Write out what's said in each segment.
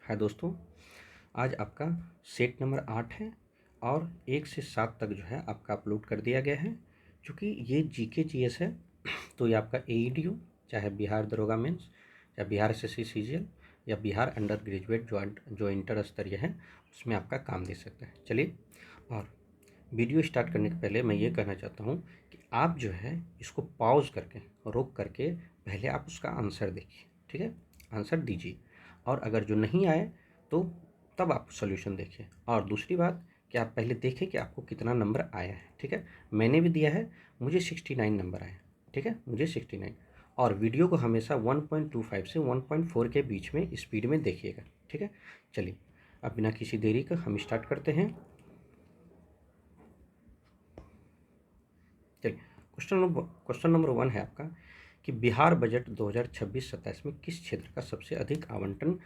है दोस्तों। आज आपका सेट नंबर 8 है और 1 से 7 तक जो है आपका अपलोड कर दिया गया है। चूँकि ये जीके जीएस है तो ये आपका एईडीयू, चाहे बिहार दरोगा मेंस या बिहार एसएससी सीजीएल या बिहार अंडर ग्रेजुएट जो इंटर स्तरीय है उसमें आपका काम दे सकता है। चलिए, और वीडियो स्टार्ट करने के पहले मैं ये कहना चाहता हूँ कि आप जो है इसको पॉज करके, रोक करके पहले आप उसका आंसर देखिए, ठीक है? आंसर दीजिए और अगर जो नहीं आए तो तब आप सॉल्यूशन देखिए। और दूसरी बात कि आप पहले देखें कि आपको कितना नंबर आया है, ठीक है? मैंने भी दिया है, मुझे 69 नंबर आया, ठीक है? मुझे 69। और वीडियो को हमेशा 1.25 से 1.4 के बीच में स्पीड में देखिएगा, ठीक है? चलिए, अब बिना किसी देरी का हम स्टार्ट करते हैं। चलिए, क्वेश्चन नंबर 1 है आपका कि बिहार बजट 2026-27 में किस क्षेत्र का सबसे अधिक आवंटन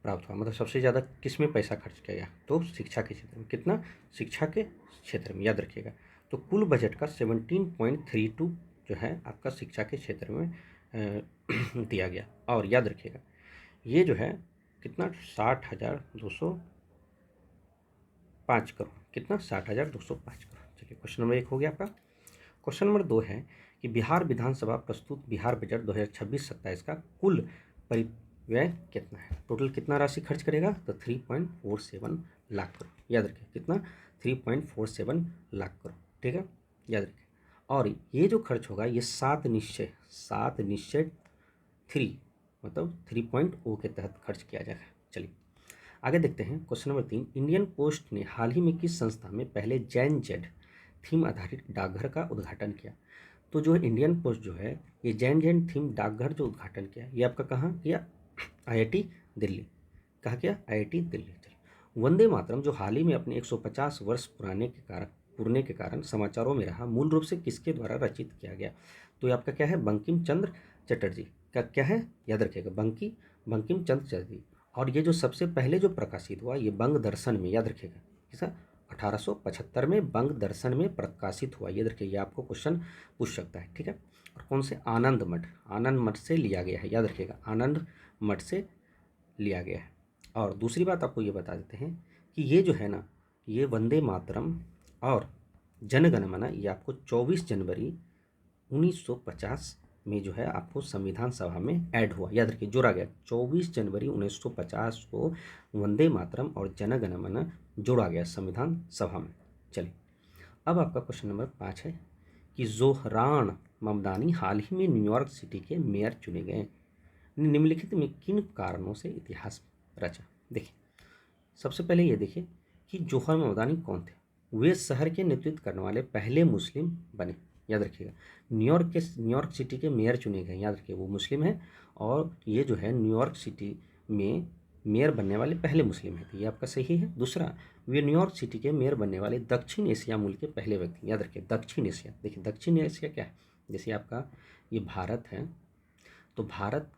प्राप्त हुआ, मतलब सबसे ज़्यादा किस में पैसा खर्च किया गया? तो शिक्षा के क्षेत्र में। कितना? शिक्षा के क्षेत्र में, याद रखिएगा। तो कुल बजट का 17.32 जो है आपका शिक्षा के क्षेत्र में दिया गया। और याद रखिएगा ये जो है कितना, 60,205 करोड़। कितना? 60,205 करोड़। चलिए, क्वेश्चन नंबर 1 हो गया आपका। क्वेश्चन नंबर 2 है कि बिहार विधानसभा प्रस्तुत बिहार बजट 2026-27 का कुल परिव्यय कितना है? टोटल कितना राशि खर्च करेगा? तो 3.47 लाख करोड़। याद रखिए कितना? 3.47 लाख करोड़, ठीक है? याद रखिए। और ये जो खर्च होगा ये 7 निश्चय 3 मतलब 3.0 के तहत खर्च किया जाएगा। चलिए आगे देखते हैं। क्वेश्चन नंबर 3, इंडियन पोस्ट ने हाल ही में किस संस्था में पहले जैन जेड थीम आधारित डाकघर का उद्घाटन किया? तो जो इंडियन पोस्ट जो है ये जैन जेन थीम डाकघर जो उद्घाटन किया ये आपका कहाँ किया? आईआईटी दिल्ली। कहाँ किया? आईआईटी दिल्ली। वंदे मातरम जो हाल ही में अपने 150 वर्ष पुरने के कारण समाचारों में रहा, मूल रूप से किसके द्वारा रचित किया गया? तो ये आपका क्या है? बंकिम चंद्र चटर्जी का क्या है? याद रखिएगा, बंकिम चंद्र चटर्जी। और ये जो सबसे पहले जो प्रकाशित हुआ ये बंग दर्शन में, याद रखिएगा किसा? 1875 में बंग दर्शन में प्रकाशित हुआ। ये देखिए, ये आपको क्वेश्चन पूछ सकता है, ठीक है? और कौन से? आनंद मठ से लिया गया है। याद रखिएगा, आनंद मठ से लिया गया है। और दूसरी बात आपको ये बता देते हैं कि ये जो है ना, ये वंदे मातरम और जनगण मन ये आपको 24 जनवरी 1950 में जो है आपको संविधान सभा में ऐड हुआ। याद रखिए, जोड़ा गया 24 जनवरी 1950 को वंदे मातरम और जनगण मन जोड़ा गया संविधान सभा में। चलिए, अब आपका क्वेश्चन नंबर 5 है कि जोहरान ममदानी हाल ही में न्यूयॉर्क सिटी के मेयर चुने गए। निम्नलिखित में किन कारणों से इतिहास रचा? देखिए, सबसे पहले ये देखिए कि जोहर ममदानी कौन थे? वे शहर के नेतृत्व करने वाले पहले मुस्लिम बने। याद रखिएगा, न्यूयॉर्क सिटी के मेयर चुने गए। याद रखिए, वो मुस्लिम हैं और ये जो है न्यूयॉर्क सिटी में मेयर बनने वाले पहले मुस्लिम हैं। तो ये आपका सही है। दूसरा, वे न्यूयॉर्क सिटी के मेयर बनने वाले दक्षिण एशिया मूल के पहले व्यक्ति। याद रखिए, दक्षिण एशिया। देखिए, दक्षिण एशिया क्या है? जैसे आपका ये भारत है, तो भारत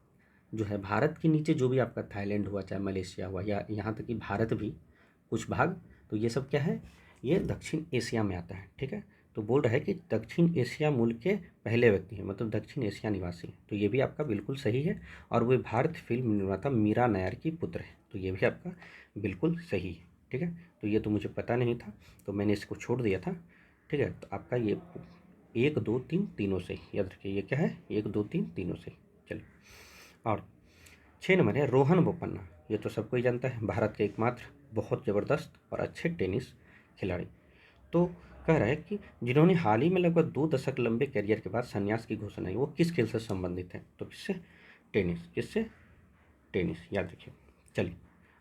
जो है, भारत के नीचे जो भी आपका थाईलैंड हुआ, चाहे मलेशिया हुआ, या यहाँ तक कि भारत भी कुछ भाग, तो ये सब क्या है? ये दक्षिण एशिया में आता है, ठीक है? तो बोल रहा है कि दक्षिण एशिया मूल के पहले व्यक्ति हैं, मतलब दक्षिण एशिया निवासी हैं। तो ये भी आपका बिल्कुल सही है। और वे भारत फिल्म निर्माता मीरा नायर की पुत्र है। तो ये भी आपका बिल्कुल सही है, ठीक है? तो ये तो मुझे पता नहीं था, तो मैंने इसको छोड़ दिया था, ठीक है? तो आपका ये 1 2 3 तीनों से, याद रखिए ये क्या है? 1 2 3 तीनों से। चलिए, और 6 नंबर है रोहन बोपन्ना। ये तो सबको ही जानता है, भारत के एकमात्र बहुत ज़बरदस्त और अच्छे टेनिस खिलाड़ी। तो कह रहा है कि जिन्होंने हाल ही में लगभग 2 दशक लंबे करियर के बाद संन्यास की घोषणा की, वो किस खेल से संबंधित है? तो किससे? टेनिस। किससे? टेनिस। याद रखिए। चलिए,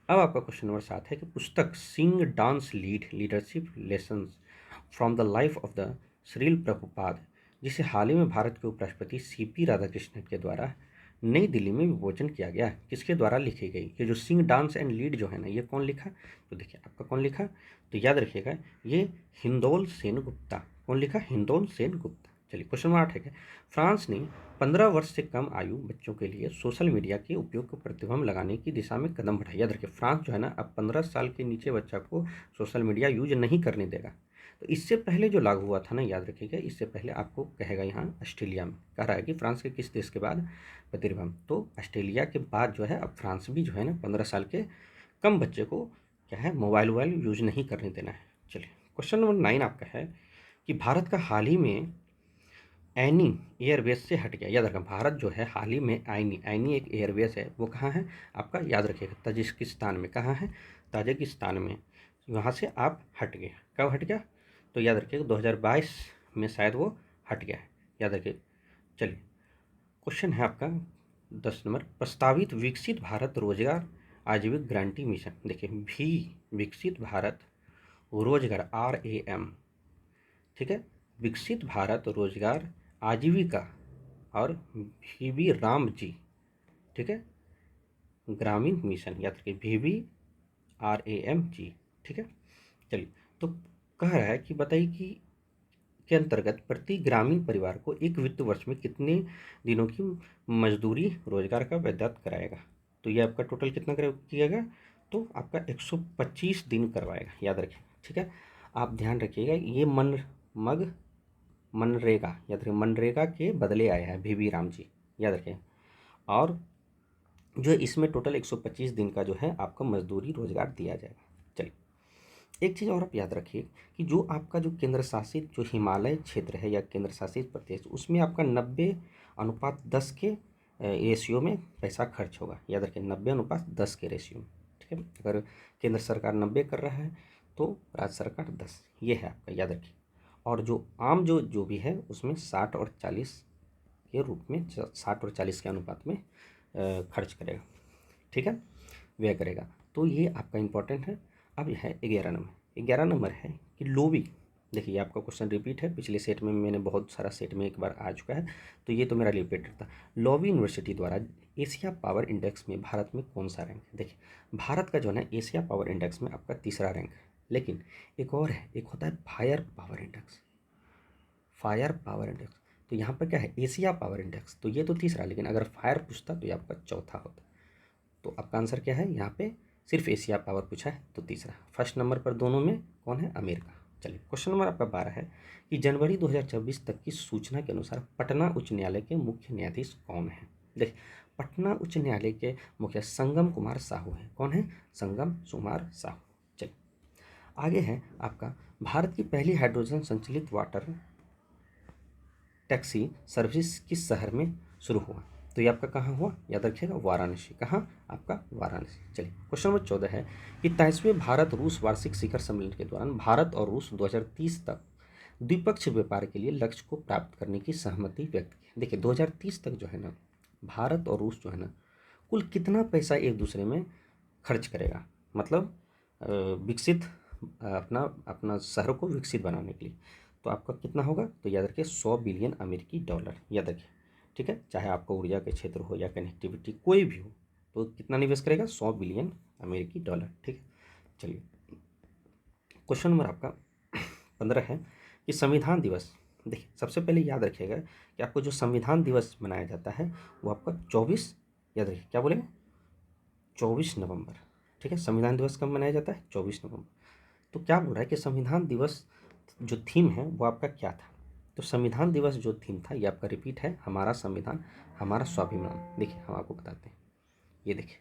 अब आपका क्वेश्चन नंबर 7 है कि पुस्तक sing dance leadership lessons from the life of the Srila Prabhupada, जिसे हाल ही में भारत के उपराष्ट्रपति सीपी राधाकृष्णन के द्वारा नई दिल्ली में विमोचन किया गया, किसके द्वारा लिखी गई? ये जो सिंग डांस एंड लीड जो है ना, ये कौन लिखा? तो देखिए आपका कौन लिखा? तो याद रखिएगा, ये हिंदोल सेन गुप्ता। कौन लिखा? हिंदोल सेन गुप्ता। चलिए, क्वेश्चन नंबर 8 है, फ्रांस ने 15 वर्ष से कम आयु बच्चों के लिए सोशल मीडिया के उपयोग को प्रतिबंध लगाने की दिशा में कदम बढ़ाया। याद रखिए, फ्रांस जो है ना, अब 15 साल के नीचे बच्चा को सोशल मीडिया यूज नहीं करने देगा। तो इससे पहले जो लागू हुआ था ना, याद रखिएगा, इससे पहले आपको कहेगा यहाँ ऑस्ट्रेलिया में। कह रहा है कि फ्रांस के किस देश के बाद प्रतिबंध? तो ऑस्ट्रेलिया के बाद जो है अब फ्रांस भी जो है ना 15 साल के कम बच्चे को क्या है मोबाइल वोबाइल यूज नहीं करने देना है। चलिए क्वेश्चन नंबर 9 आपका है कि भारत का हाल ही में ऐनी एयरबेस से हट गया। याद रखना भारत जो है हाल ही में ऐनी ऐनी एक एयरबेस है, वो कहाँ है आपका, याद रखिएगा तजिकिस्तान में। कहाँ है, ताजिकिस्तान में। वहाँ से आप हट गया। कब हट गया, तो याद रखिएगा 2022 में शायद वो हट गया है, याद रखिए। चलिए क्वेश्चन है आपका 10 नंबर, प्रस्तावित विकसित भारत रोजगार आजीविका गारंटी मिशन। देखिए भी विकसित भारत रोजगार RAM, ठीक है, विकसित भारत रोजगार आजीविका और VV राम जी, ठीक है, ग्रामीण मिशन, याद रखिए VVRAM जी, ठीक है। चलिए तो कह रहा है कि बताइए कि के अंतर्गत प्रति ग्रामीण परिवार को एक वित्त वर्ष में कितने दिनों की मजदूरी रोजगार का वैधता कराएगा। तो ये आपका टोटल कितना किएगा, तो आपका 125 दिन करवाएगा, याद रखिए, ठीक है। आप ध्यान रखिएगा ये मनरेगा, याद रखिए मनरेगा के बदले आया है VV राम जी, याद रखें। और जो इसमें टोटल 125 दिन का जो है आपका मजदूरी रोजगार दिया जाएगा। चलिए एक चीज़ और आप याद रखिए कि जो आपका जो केंद्र शासित जो हिमालय क्षेत्र है या केंद्र शासित प्रदेश, उसमें आपका 90:10 के रेशियो में पैसा खर्च होगा, याद रखिए 90:10 के रेशियो में, ठीक है। अगर केंद्र सरकार 90 कर रहा है तो राज्य सरकार 10, ये है आपका, याद रखिए। और जो आम जो भी है उसमें 60 और 40 के रूप में 60 और 40 के अनुपात में खर्च करेगा, ठीक है, व्यय करेगा। तो ये आपका इम्पोर्टेंट है। अब यह है 11 नंबर है कि लोबी। देखिए आपका क्वेश्चन रिपीट है, पिछले सेट में मैंने बहुत सारा सेट में एक बार आ चुका है, तो ये तो मेरा रिपीट था। लोबी यूनिवर्सिटी द्वारा एशिया पावर इंडेक्स में भारत में कौन सा रैंक है। देखिए भारत का जो है ना एशिया पावर इंडेक्स में आपका तीसरा रैंक है, लेकिन एक और है, एक होता है फायर पावर इंडेक्स। तो यहाँ पर क्या है, एशिया पावर इंडेक्स, तो ये तो तीसरा, लेकिन अगर फायर पूछता तो ये आपका चौथा होता। तो आपका आंसर क्या है, यहाँ पे सिर्फ एशिया पावर पूछा है तो तीसरा। फर्स्ट नंबर पर दोनों में कौन है, अमेरिका। चलिए क्वेश्चन नंबर आपका 12 है कि जनवरी 2024 तक की सूचना के अनुसार पटना उच्च न्यायालय के मुख्य न्यायाधीश कौन है। देखिए पटना उच्च न्यायालय के मुख्य संगम कुमार साहू हैं। कौन है, संगम कुमार साहू। चलिए आगे है आपका भारत की पहली हाइड्रोजन संचालित वाटर टैक्सी सर्विस किस शहर में शुरू हुआ। तो ये आपका कहाँ हुआ, याद रखिएगा वाराणसी। कहाँ, आपका वाराणसी। चलिए क्वेश्चन नंबर 14 है कि 23वें भारत रूस वार्षिक शिखर सम्मेलन के दौरान भारत और रूस 2030 तक द्विपक्षीय व्यापार के लिए लक्ष्य को प्राप्त करने की सहमति व्यक्त की। देखिए 2030 तक जो है ना भारत और रूस जो है ना कुल कितना पैसा एक दूसरे में खर्च करेगा, मतलब विकसित अपना अपना शहर को विकसित बनाने के लिए। तो आपका कितना होगा, तो याद रखिए 100 बिलियन अमेरिकी डॉलर, याद रखिए, ठीक है। चाहे आपका ऊर्जा के क्षेत्र हो या कनेक्टिविटी कोई भी हो, तो कितना निवेश करेगा, 100 बिलियन अमेरिकी डॉलर, ठीक है। चलिए क्वेश्चन नंबर आपका 15 है कि संविधान दिवस। देखिए सबसे पहले याद रखिएगा कि आपको जो संविधान दिवस मनाया जाता है वो आपका 24, याद रखिए क्या बोलेंगे, 24 नवंबर, ठीक है। संविधान दिवस कब मनाया जाता है, 24 नवंबर। तो क्या बोल रहा है कि संविधान दिवस जो थीम है वो आपका क्या था। तो संविधान दिवस जो थीम था ये आपका रिपीट है, हमारा संविधान हमारा स्वाभिमान। देखिए हम आपको बताते हैं, ये देखिए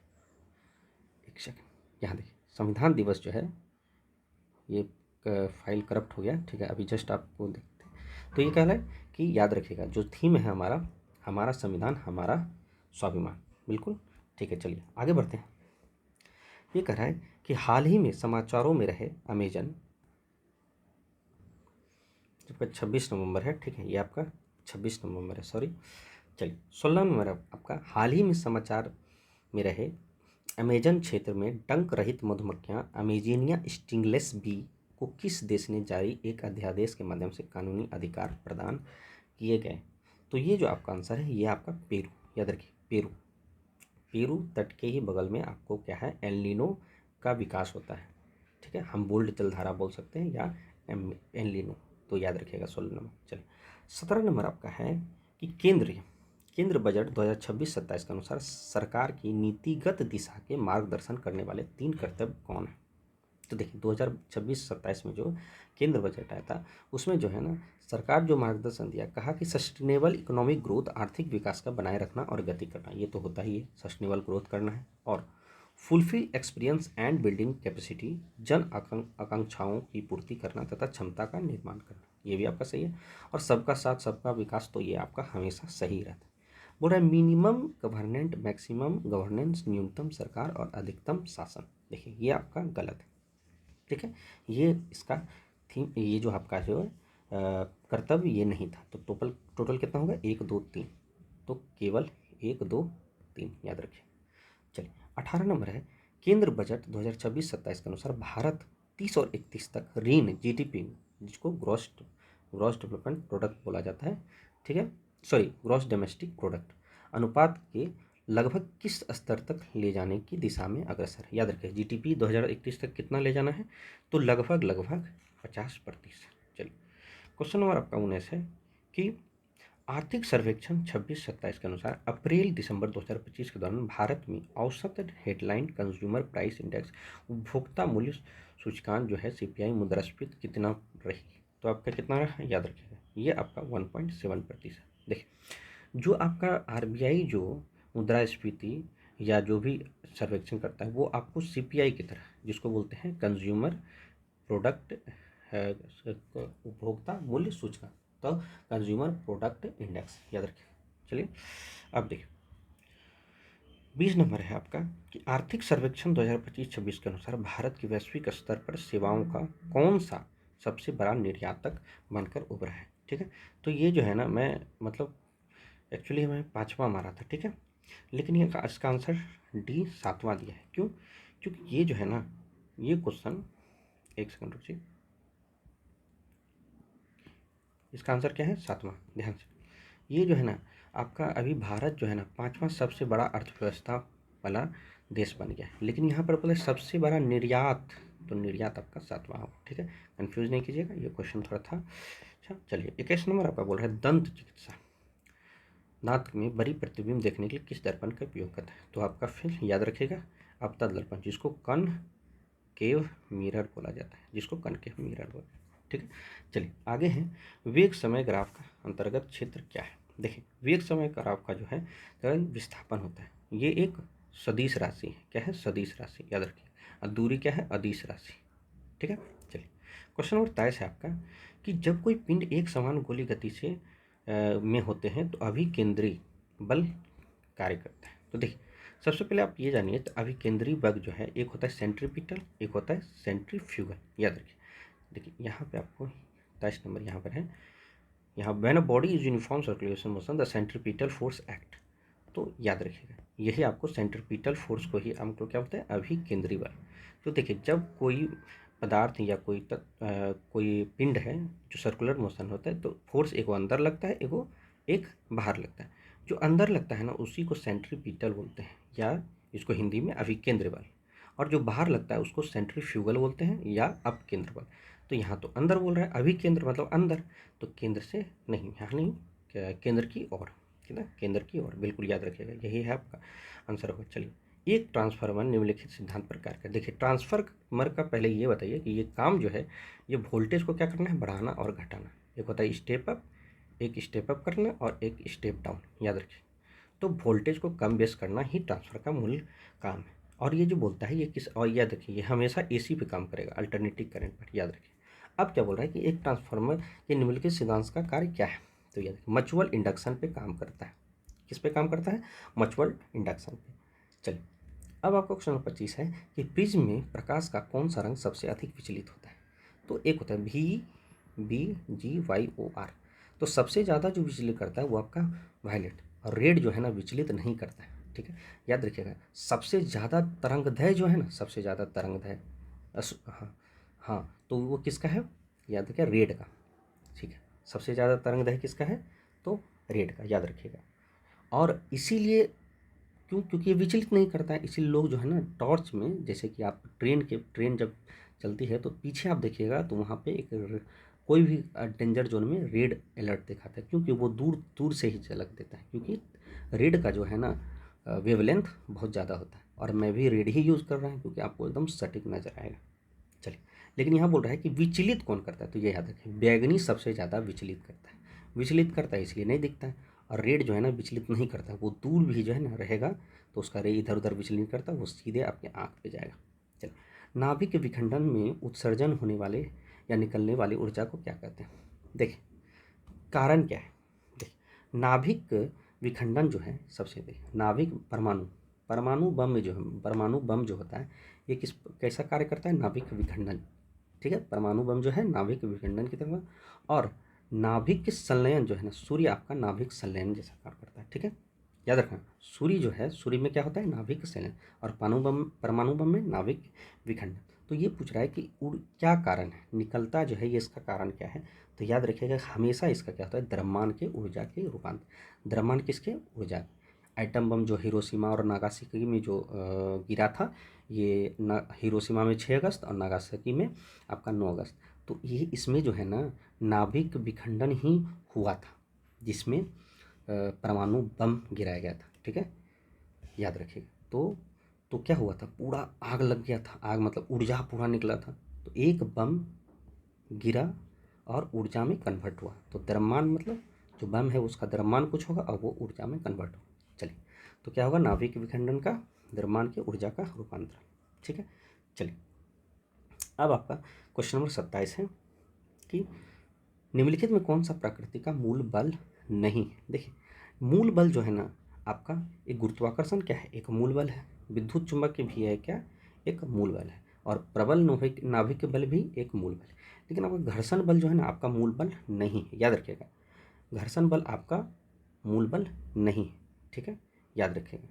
एक सेकंड, यहाँ देखिए संविधान दिवस जो है ये फाइल करप्ट हो गया, ठीक है, अभी जस्ट आपको देखते हैं। तो ये कह रहा है कि याद रखिएगा जो थीम है हमारा हमारा संविधान हमारा स्वाभिमान, बिल्कुल ठीक है। चलिए आगे बढ़ते हैं। ये कह रहा है कि हाल ही में समाचारों में रहे अमेजन, आपका 26 नवंबर है, ठीक है, ये आपका 26 नवंबर है, सॉरी। चलिए 16 नंबर आपका हाल ही में समाचार में रहे अमेजन क्षेत्र में डंक रहित मधुमक्खियाँ अमेजिनिया स्टिंगलेस बी को किस देश ने जारी एक अध्यादेश के माध्यम से कानूनी अधिकार प्रदान किए गए। तो ये जो आपका आंसर है ये आपका पेरू, याद रखिए पेरू। पेरू तट के ही बगल में आपको क्या है, एल नीनो का विकास होता है, ठीक है। हम बोल्ड जलधारा बोल सकते हैं या एल नीनो, तो याद रखिएगा 16 नंबर। चलिए 17 नंबर आपका है कि केंद्र बजट 2026-27 के अनुसार सरकार की नीतिगत दिशा के मार्गदर्शन करने वाले 3 कर्तव्य कौन है। तो देखिए 2026-27 में जो केंद्र बजट आया था उसमें जो है ना सरकार जो मार्गदर्शन दिया, कहा कि सस्टेनेबल इकोनॉमिक ग्रोथ, आर्थिक विकास का बनाए रखना और गति करना, ये तो होता ही है, सस्टेनेबल ग्रोथ करना है और fulfil experience and building capacity, जन आकांक्षाओं की पूर्ति करना तथा क्षमता का निर्माण करना, ये भी आपका सही है। और सबका साथ सबका विकास, तो ये आपका हमेशा सही रहता है। बोल रहा है मिनिमम गवर्नेंट, मैक्सिमम गवर्नेंस, न्यूनतम सरकार और अधिकतम शासन, देखिए ये आपका गलत है। ठीक है, ये इसका थीम, ये जो आपका जो है कर्तव्य ये नहीं था। तो टोटल टोटल कितना होगा, 1 2 3, तो केवल 1 2 3 याद रखिए। चलिए 18 नंबर है, केंद्र बजट 2026-27 के अनुसार भारत 30 और 31 तक ऋण जीडीपी, जिसको ग्रॉस ग्रॉस डेवलपमेंट प्रोडक्ट बोला जाता है, ठीक है, सॉरी ग्रॉस डोमेस्टिक प्रोडक्ट अनुपात के लगभग किस स्तर तक ले जाने की दिशा में अग्रसर है। याद रखिए जीडीपी 2031 तक कितना ले जाना है, तो लगभग लगभग 50%। चलिए क्वेश्चन नंबर आपका 19 है कि आर्थिक सर्वेक्षण 26-27 के अनुसार अप्रैल दिसंबर 2025 के दौरान भारत में औसत हेडलाइन कंज्यूमर प्राइस इंडेक्स, उपभोक्ता मूल्य सूचकांक जो है सीपीआई मुद्रास्फीति कितना रही, तो आपका कितना रहा, याद रखिएगा ये आपका 1.7%। देखिए जो आपका आरबीआई जो मुद्रास्फीति या जो भी सर्वेक्षण करता है वो आपको सीपीआई की तरह, जिसको बोलते हैं कंज्यूमर प्रोडक्ट उपभोक्ता मूल्य सूचकांक, तो कंज्यूमर प्रोडक्ट इंडेक्स याद रखें। चलिए अब देखिए 20 नंबर है आपका कि आर्थिक सर्वेक्षण 2025-26 के अनुसार भारत की वैश्विक स्तर पर सेवाओं का कौन सा सबसे बड़ा निर्यातक बनकर उभरा है। ठीक है, तो ये जो है ना, मैं मतलब एक्चुअली मैं 5वां मारा था, ठीक है, लेकिन ये इसका आंसर डी 7वां दिया है। क्यों, क्योंकि ये जो है ना, ये क्वेश्चन, एक सेकंड रुकिए, इसका आंसर क्या है, 7वां, ध्यान से। ये जो है ना आपका अभी भारत जो है ना 5वां सबसे बड़ा अर्थव्यवस्था वाला देश बन गया है, लेकिन यहाँ पर बोले सबसे बड़ा निर्यात, तो निर्यात आपका 7वां होगा। ठीक है, कंफ्यूज नहीं कीजिएगा, ये क्वेश्चन थोड़ा था। अच्छा चलिए 21 नंबर आपका बोल रहा है दंत चिकित्सा, दांत में बड़ी प्रतिबिंब देखने के लिए किस दर्पण का उपयोग करता है, तो आपका फिर याद रखिएगा अवतल दर्पण, जिसको कनकेव मिरर बोला जाता है, जिसको कनकेव मिरर बोला जाता है। ठीक है, चलिए आगे हैं, वेग समय ग्राफ का अंतर्गत क्षेत्र क्या है। देखिए वेग समय ग्राफ का जो है विस्थापन होता है, ये एक सदिश राशि है। क्या है, सदिश राशि, याद रखिए। और दूरी क्या है, अदिश राशि। ठीक है, चलिए क्वेश्चन नंबर 23 है आपका कि जब कोई पिंड एक समान गोलीय गति से में होते हैं तो अभिकेंद्री बल कार्य करता है। तो देखिए सबसे पहले आप ये जानिए, तो अभिकेंद्री बल जो है एक होता है सेंट्रीपिटल, एक होता है सेंट्रीफ्यूगल, याद रखिए। देखिए यहाँ पे आपको 23 नंबर यहाँ पर है, यहाँ when a body is uniform circulation motion the centripetal force act, तो याद रखिएगा यही आपको सेंट्रीपिटल फोर्स को ही हमको क्या होता है, अभिकेंद्री बल। तो देखिए जब कोई पदार्थ या कोई पिंड है जो सर्कुलर मोशन होता है, तो फोर्स एक अंदर लगता है, एक बाहर लगता है। जो अंदर लगता है ना उसी को सेंट्रीपिटल बोलते हैं, या इसको हिंदी में अभिकेंद्र बल, और जो बाहर लगता है उसको सेंट्रीफ्यूगल बोलते हैं या अपकेंद्र बल। तो यहाँ तो अंदर बोल रहा है, अभिकेंद्र मतलब अंदर, तो केंद्र से नहीं, यहाँ नहीं, केंद्र की ओर, ठीक है, केंद्र की ओर, बिल्कुल याद रखिएगा, यही है आपका आंसर होगा। चलिए एक ट्रांसफार्मर निम्नलिखित सिद्धांत पर कार्य करता है। देखिए ट्रांसफार्मर का पहले ये बताइए कि ये काम जो है, ये वोल्टेज को क्या करना है, बढ़ाना और घटाना। एक होता है स्टेप अप, एक स्टेप अप करना और एक स्टेप डाउन, याद रखिए। तो वोल्टेज को कम बेस करना ही ट्रांसफर का मूल काम है। और ये जो बोलता है ये किस, और याद रखिए ये हमेशा एसी पे काम करेगा, अल्टरनेटिंग करंट पर, याद रखिए। अब क्या बोल रहा है कि एक ट्रांसफार्मर के निम्नलिखित सिद्धांत का कार्य क्या है, तो याद रखिए म्यूचुअल इंडक्शन पे काम करता है। किस पे काम करता है, म्यूचुअल इंडक्शन पे। चलिए अब आपका क्वेश्चन नंबर 25 है कि प्रिज्म में प्रकाश का कौन सा रंग सबसे अधिक विचलित होता है। तो एक होता है VBGYOR, तो सबसे ज़्यादा जो विचलित करता है वो आपका वायलेट, और रेड जो है ना विचलित नहीं करता है। ठीक है, याद रखिएगा सबसे ज़्यादा तरंगदैर्घ्य जो है ना, सबसे ज़्यादा तरंगदैर्घ्य, हाँ हाँ, तो वो किसका है, याद रखिए रेड का। ठीक है, सबसे ज़्यादा तरंगदैर्घ्य किसका है, तो रेड का, याद रखिएगा। और इसीलिए क्यों, क्योंकि ये विचलित नहीं करता है, इसीलिए लोग जो है ना टॉर्च में, जैसे कि आप ट्रेन जब चलती है तो पीछे आप देखिएगा तो वहाँ पे एक कोई भी डेंजर जोन में रेड अलर्ट दिखाता है, क्योंकि वो दूर दूर से ही झलक देता है, क्योंकि रेड का जो है ना वेवलेंथ बहुत ज़्यादा होता है। और मैं भी रेड ही यूज़ कर रहा हूँ क्योंकि आपको एकदम सटीक नजर आएगा। चलिए लेकिन यहाँ बोल रहा है कि विचलित कौन करता है, तो ये याद रखें बैगनी सबसे ज़्यादा विचलित करता है। विचलित करता है इसलिए नहीं दिखता है, और रेड जो है ना विचलित नहीं करता, वो दूर भी जो है ना रहेगा तो उसका रे इधर उधर विचलित नहीं करता, वो सीधे आपके आँख पे जाएगा। चलिए, नाभिक विखंडन में उत्सर्जन होने वाले या निकलने वाली ऊर्जा को क्या कहते हैं? देखिए, कारण क्या है? देखिए, नाभिक विखंडन जो है, सबसे देखिए नाभिक परमाणु परमाणु बम में जो है, परमाणु बम जो होता है ये कैसा कार्य करता है? नाभिक विखंडन। ठीक है, परमाणु बम जो है नाभिक विखंडन की तरफ, और नाभिक संलयन जो है ना, सूर्य आपका नाभिक संलयन जैसा कार्य करता है। ठीक है, याद रखना, सूर्य जो है, सूर्य में क्या होता है? नाभिक संलयन, और परमाणु बम में नाभिक विखंडन। तो ये पूछ रहा है कि क्या कारण है, निकलता जो है ये इसका कारण क्या है? तो याद रखिएगा हमेशा इसका क्या होता है? द्रव्यमान के ऊर्जा के रूपांतर। द्रव्यमान किसके? ऊर्जा। एटम बम जो हिरोशिमा और नागासाकी में जो गिरा था, ये हिरोशिमा में 6 अगस्त और नागासाकी में आपका 9 अगस्त। तो ये इसमें जो है ना नाभिक विखंडन ही हुआ था, जिसमें परमाणु बम गिराया गया था। ठीक है, याद रखिएगा। तो क्या हुआ था? पूरा आग लग गया था, आग मतलब ऊर्जा पूरा निकला था। तो एक बम गिरा और ऊर्जा में कन्वर्ट हुआ। तो द्रव्यमान मतलब जो बम है उसका द्रव्यमान कुछ होगा और वो ऊर्जा में कन्वर्ट होगा। चलिए, तो क्या होगा? नाभिक विखंडन का द्रव्यमान के ऊर्जा का रूपांतरण। ठीक है, चलिए अब आपका क्वेश्चन नंबर 27 है कि निम्नलिखित में कौन सा प्रकृति का मूल बल नहीं है? देखिए, मूल बल जो है ना आपका, एक गुरुत्वाकर्षण क्या है? एक मूल बल है। विद्युत चुंबक भी है क्या? एक मूल बल है। और प्रबल नाभिक बल भी एक मूल बल है। लेकिन आपका घर्षण बल जो है ना आपका मूल बल नहीं है, याद रखिएगा। घर्षण बल आपका मूल बल नहीं है। ठीक है, याद रखिएगा।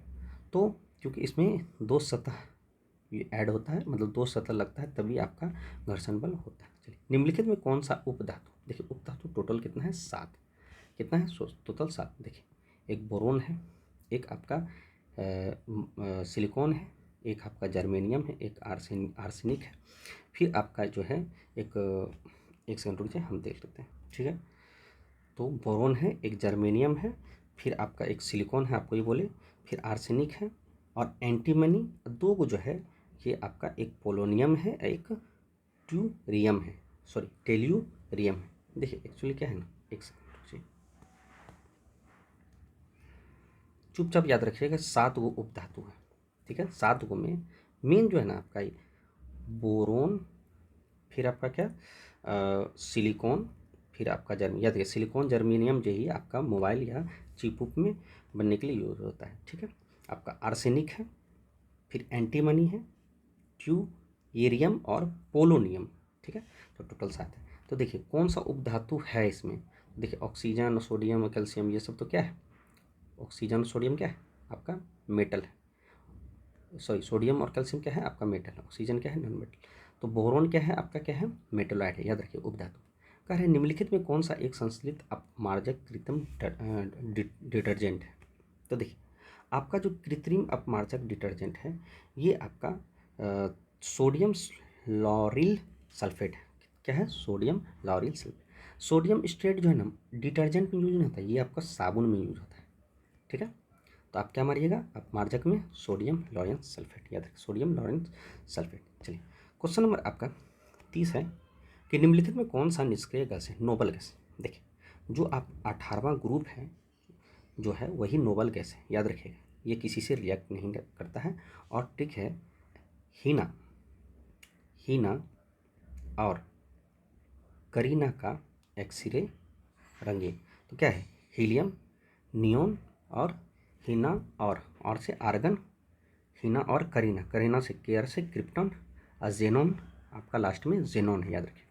तो क्योंकि इसमें दो सतह ये ऐड होता है, मतलब दो सतह लगता है, तभी आपका घर्षण बल होता है। चलिए, निम्नलिखित में कौन सा उपधातु, देखिए उपधातु टोटल कितना है? 7। कितना है? टोटल 7। देखिए, एक बोरोन है, एक आपका सिलिकॉन है, एक आपका जर्मेनियम है, एक आर्सेनिक है, फिर आपका जो है एक सेकंड रुक जाए, हम देख लेते हैं। ठीक है, तो बोरोन है, एक जर्मेनियम है, फिर आपका एक सिलिकॉन है, आपको ये बोले, फिर आर्सेनिक है, और एंटीमनी 2 को जो है ये आपका एक पोलोनियम है, एक ट्यूरियम है, सॉरी टेल्यूरियम है। देखिए एक्चुअली क्या है ना, एक सेकंड रुकिए, चुपचाप याद रखिएगा 7 गो उपधातु है। ठीक है, 7 गो में मेन जो है ना आपका ये बोरोन, फिर आपका क्या सिलिकॉन, फिर आपका याद रखिए सिलिकॉन जर्मेनियम जो ही आपका मोबाइल या चिप उप में बनने के लिए यूज होता है। ठीक है, आपका आर्सेनिक है, फिर एंटीमनी है, ट्यूएरियम और पोलोनियम। ठीक है, तो टोटल 7 है। तो देखिए कौन सा उपधातु है इसमें? देखिए ऑक्सीजन, सोडियम और कैल्शियम ये सब तो क्या है? ऑक्सीजन सोडियम क्या है? आपका मेटल है। सॉरी, सोडियम और कैल्शियम क्या है? आपका मेटल है। ऑक्सीजन क्या है? Non metal. तो बोरोन क्या है? आपका क्या है? मेटलाइट है। याद रखिए उपधातु। कह रहे निम्नलिखित में कौन सा एक संश्लित अपमार्जक कृत्रिम डिटर्जेंट है? तो देखिए आपका जो कृत्रिम अपमार्जक डिटर्जेंट है ये आपका सोडियम लॉरिल सल्फेट है। क्या है? Sodium lauryl sulphate. Sodium straight जो है ना डिटर्जेंट में यूज नहीं होता, ये आपका साबुन में यूज होता है। ठीक है, तो आप क्या मारिएगा? अपमार्जक में सोडियम लॉरेंस सल्फेट, याद रखिए सोडियम लॉरेंस सल्फेट। चलिए, क्वेश्चन नंबर आपका 30 है कि निम्नलिखित में कौन सा निष्क्रिय गैस है? Noble gas. देखिए जो आप 18वां ग्रुप है जो है वही नोबल गैस है, याद रखिएगा। ये किसी से रिएक्ट नहीं करता है। और ठीक है, हीना हीना और करीना का एक्सरे रंगीन। तो क्या है? हीलियम, नियोन और हीना और से आर्गन, हीना और करीना, करीना से केयर से क्रिप्टन, और जेनोन आपका लास्ट में जेनोन है, याद रखिए।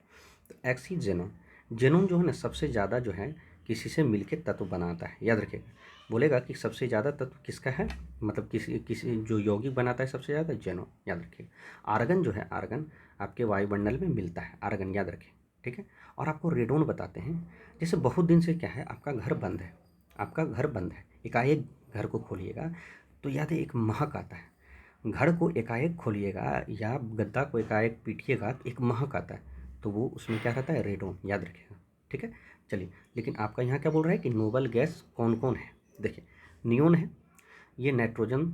तो एक्स ही जेनोन। जेनोन जो है ना सबसे ज़्यादा जो है किसी से मिलके तत्व बनाता है, याद रखिएगा। बोलेगा कि सबसे ज़्यादा तत्व किसका है, मतलब किसी जो यौगिक बनाता है सबसे ज़्यादा जेनोन, याद रखिएगा। आर्गन जो है, आर्गन आपके वायुमंडल में मिलता है, आर्गन याद रखें। ठीक है, और आपको रेडोन बताते हैं। जैसे बहुत दिन से क्या है, आपका घर बंद है, आपका घर बंद है, एकाएक घर को खोलिएगा तो याद है एक महक आता है। घर को एकाएक खोलिएगा या गद्दा को एकाएक पीटिएगा तो एक महक आता है, तो वो उसमें क्या रहता है? रेडोन, याद रखिएगा। ठीक है, चलिए, लेकिन आपका यहाँ क्या बोल रहा है कि नोबल गैस कौन कौन है? देखिए नियोन है, ये नाइट्रोजन,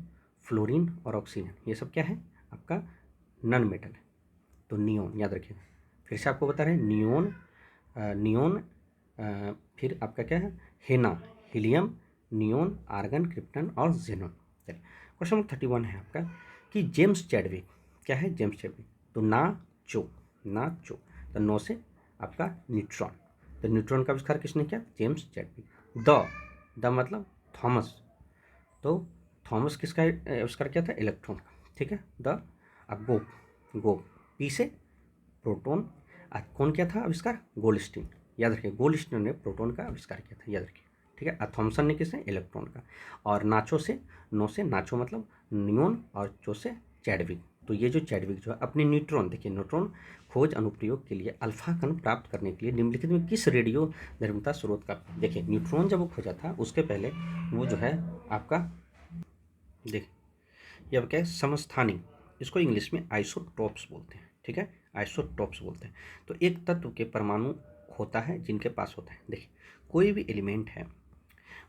फ्लोरीन और ऑक्सीजन, ये सब क्या है? आपका नॉन मेटल है, तो नियोन याद रखिएगा। फिर से आपको बता रहे हैं नियोन, नियोन, फिर आपका क्या है? हेना, हीलियम, नियोन, आर्गन, क्रिप्टन और जेनॉन। चलिए क्वेश्चन नंबर 31 है आपका कि जेम्स चैडविक, क्या है जेम्स चैडविक, तो ना चो, तो नो से आपका न्यूट्रॉन, तो न्यूट्रॉन का आविष्कार किसने किया, जेम्स चैडविक। द मतलब थॉमस, तो थॉमस किसका आविष्कार किया था, इलेक्ट्रॉन का, ठीक है। द गो पी से प्रोटॉन, कौन किया था आविष्कार, गोल्डस्टीन, याद रखिए गोल्डस्टीन ने प्रोटॉन का आविष्कार किया था, याद रखिए, ठीक है। थॉमसन ने किसने, इलेक्ट्रॉन का। और नो से नाचो मतलब नियोन, और चो से चैडविक। तो ये जो चैडविक जो है अपने न्यूट्रॉन, देखिए न्यूट्रॉन खोज अनुप्रयोग के लिए अल्फा कण प्राप्त करने के लिए निम्नलिखित में किस रेडियो धर्मिता स्रोत का, देखिए न्यूट्रॉन जब वो खोजा था उसके पहले वो जो है आपका, देखिए ये अब क्या है, समस्थानिक, इसको इंग्लिश में आइसोटोप्स बोलते हैं, ठीक है, आइसोटोप्स बोलते हैं। तो एक तत्व के परमाणु होता है जिनके पास होता है, देखिए कोई भी एलिमेंट है,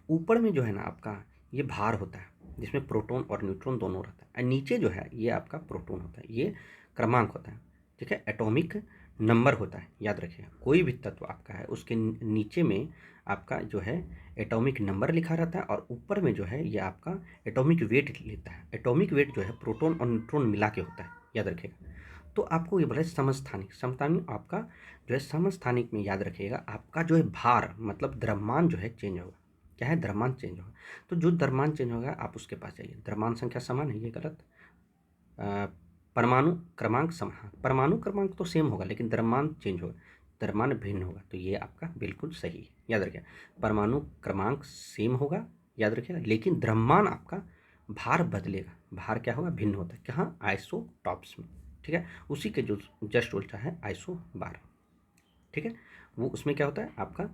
ऊपर में जो है ना आपका ये भार होता है जिसमें प्रोटॉन और न्यूट्रॉन दोनों रहता है, और नीचे जो है ये आपका प्रोटॉन होता है, ये क्रमांक होता है, ठीक है, एटॉमिक नंबर होता है, याद रखिएगा कोई भी तत्व आपका है उसके नीचे में आपका जो है एटॉमिक नंबर लिखा रहता है, और ऊपर में जो है ये आपका एटॉमिक वेट लेता है, एटॉमिक वेट जो है प्रोटॉन और न्यूट्रॉन मिला के होता है, याद रखिएगा। तो आपको ये बोला समस्थानिक, समस्थानिक आपका जो है समस्थानिक में याद रखिएगा आपका जो है भार मतलब द्रव्यमान जो है चेंज होगा, क्या है, द्रव्यमान चेंज होगा। तो जो द्रव्यमान चेंज होगा आप उसके पास जाइए, द्रव्यमान संख्या समान है, ये गलत, परमाणु क्रमांक समान, हाँ, परमाणु क्रमांक तो सेम होगा लेकिन द्रव्यमान चेंज होगा, द्रव्यमान भिन्न होगा, तो ये आपका बिल्कुल सही है, याद रखिए परमाणु क्रमांक सेम होगा, याद रखिएगा, लेकिन द्रव्यमान आपका भार बदलेगा, भार क्या होगा, भिन्न होता है, कहाँ, आइसोटॉप्स में, ठीक है। उसी के जो जस्ट उल्टा है आइसो बार, ठीक है, वो उसमें क्या होता है आपका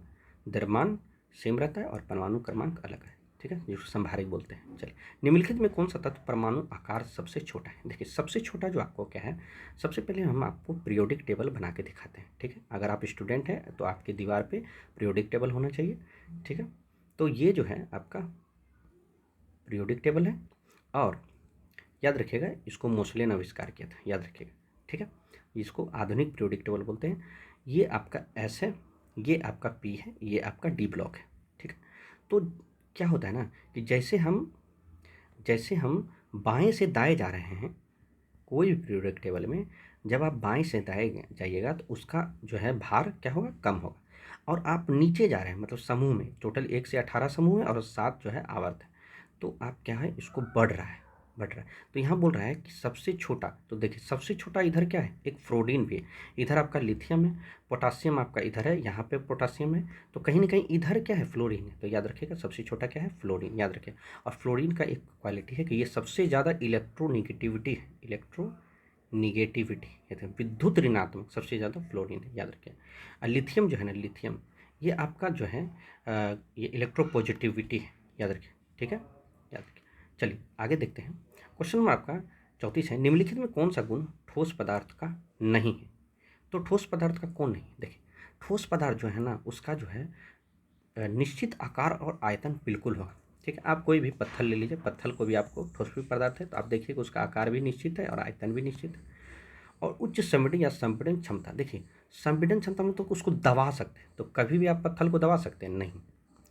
द्रव्यमान सेम रहता है और परमाणु क्रमांक अलग है, ठीक है, जिसको संभारिक बोलते हैं। चलिए निम्नलिखित में कौन सा तत्व परमाणु आकार सबसे छोटा है, देखिए सबसे छोटा जो आपको क्या है, सबसे पहले हम आपको पीरियोडिक टेबल बना के दिखाते हैं, ठीक है, अगर आप स्टूडेंट हैं तो आपकी दीवार पे पीरियोडिक टेबल होना चाहिए, ठीक है। तो ये जो है आपका पीरियोडिक टेबल है, और याद रखिएगा इसको मोसले ने आविष्कार किया था, याद रखिएगा, ठीक है, इसको आधुनिक पीरियोडिक टेबल बोलते हैं। ये आपका एस है, ये आपका पी है, ये आपका डी ब्लॉक है, ठीक है। तो क्या होता है ना कि जैसे हम बाएं से दाएं जा रहे हैं कोई भी पीरियोडिक टेबल में, जब आप बाएं से दाएं जाइएगा तो उसका जो है भार क्या होगा, कम होगा, और आप नीचे जा रहे हैं मतलब समूह में टोटल 1 से 18 समूह है और 7 जो है आवर्त है, तो आप क्या है इसको बढ़ रहा है। तो यहाँ बोल रहा है कि सबसे छोटा, तो देखिए सबसे छोटा इधर क्या है, एक फ्लोरीन भी है, इधर आपका लिथियम है, पोटासियम आपका इधर है, यहाँ पे पोटासियम है, तो कहीं ना कहीं इधर क्या है, फ्लोरीन है, तो याद रखिएगा सबसे छोटा क्या है, फ्लोरीन, याद रखिए। और फ्लोरीन का एक क्वालिटी है कि ये सबसे ज़्यादा इलेक्ट्रोनिगेटिविटी है, कहते हैं विद्युत ऋणात्मक, सबसे ज़्यादा फ्लोरीन है, याद रखिए। और लिथियम जो है ना, लिथियम ये आपका जो है ये इलेक्ट्रोपॉजिटिविटी है, याद रखिए, ठीक है, याद रखिए। चलिए आगे देखते हैं, क्वेश्चन नंबर आपका 34 है, निम्नलिखित में कौन सा गुण ठोस पदार्थ का नहीं है, तो ठोस पदार्थ का कौन नहीं, देखिए ठोस पदार्थ जो है ना उसका जो है निश्चित आकार और आयतन बिल्कुल होगा, ठीक है। आप कोई भी पत्थर ले लीजिए, पत्थर को भी आपको ठोस भी पदार्थ है तो आप देखिए उसका आकार भी निश्चित है और आयतन भी निश्चित है। और उच्च संपीड़न या संपीड़न क्षमता, देखिए संपीड़न क्षमता में तो उसको दबा सकते हैं, तो कभी भी आप पत्थर को दबा सकते हैं नहीं,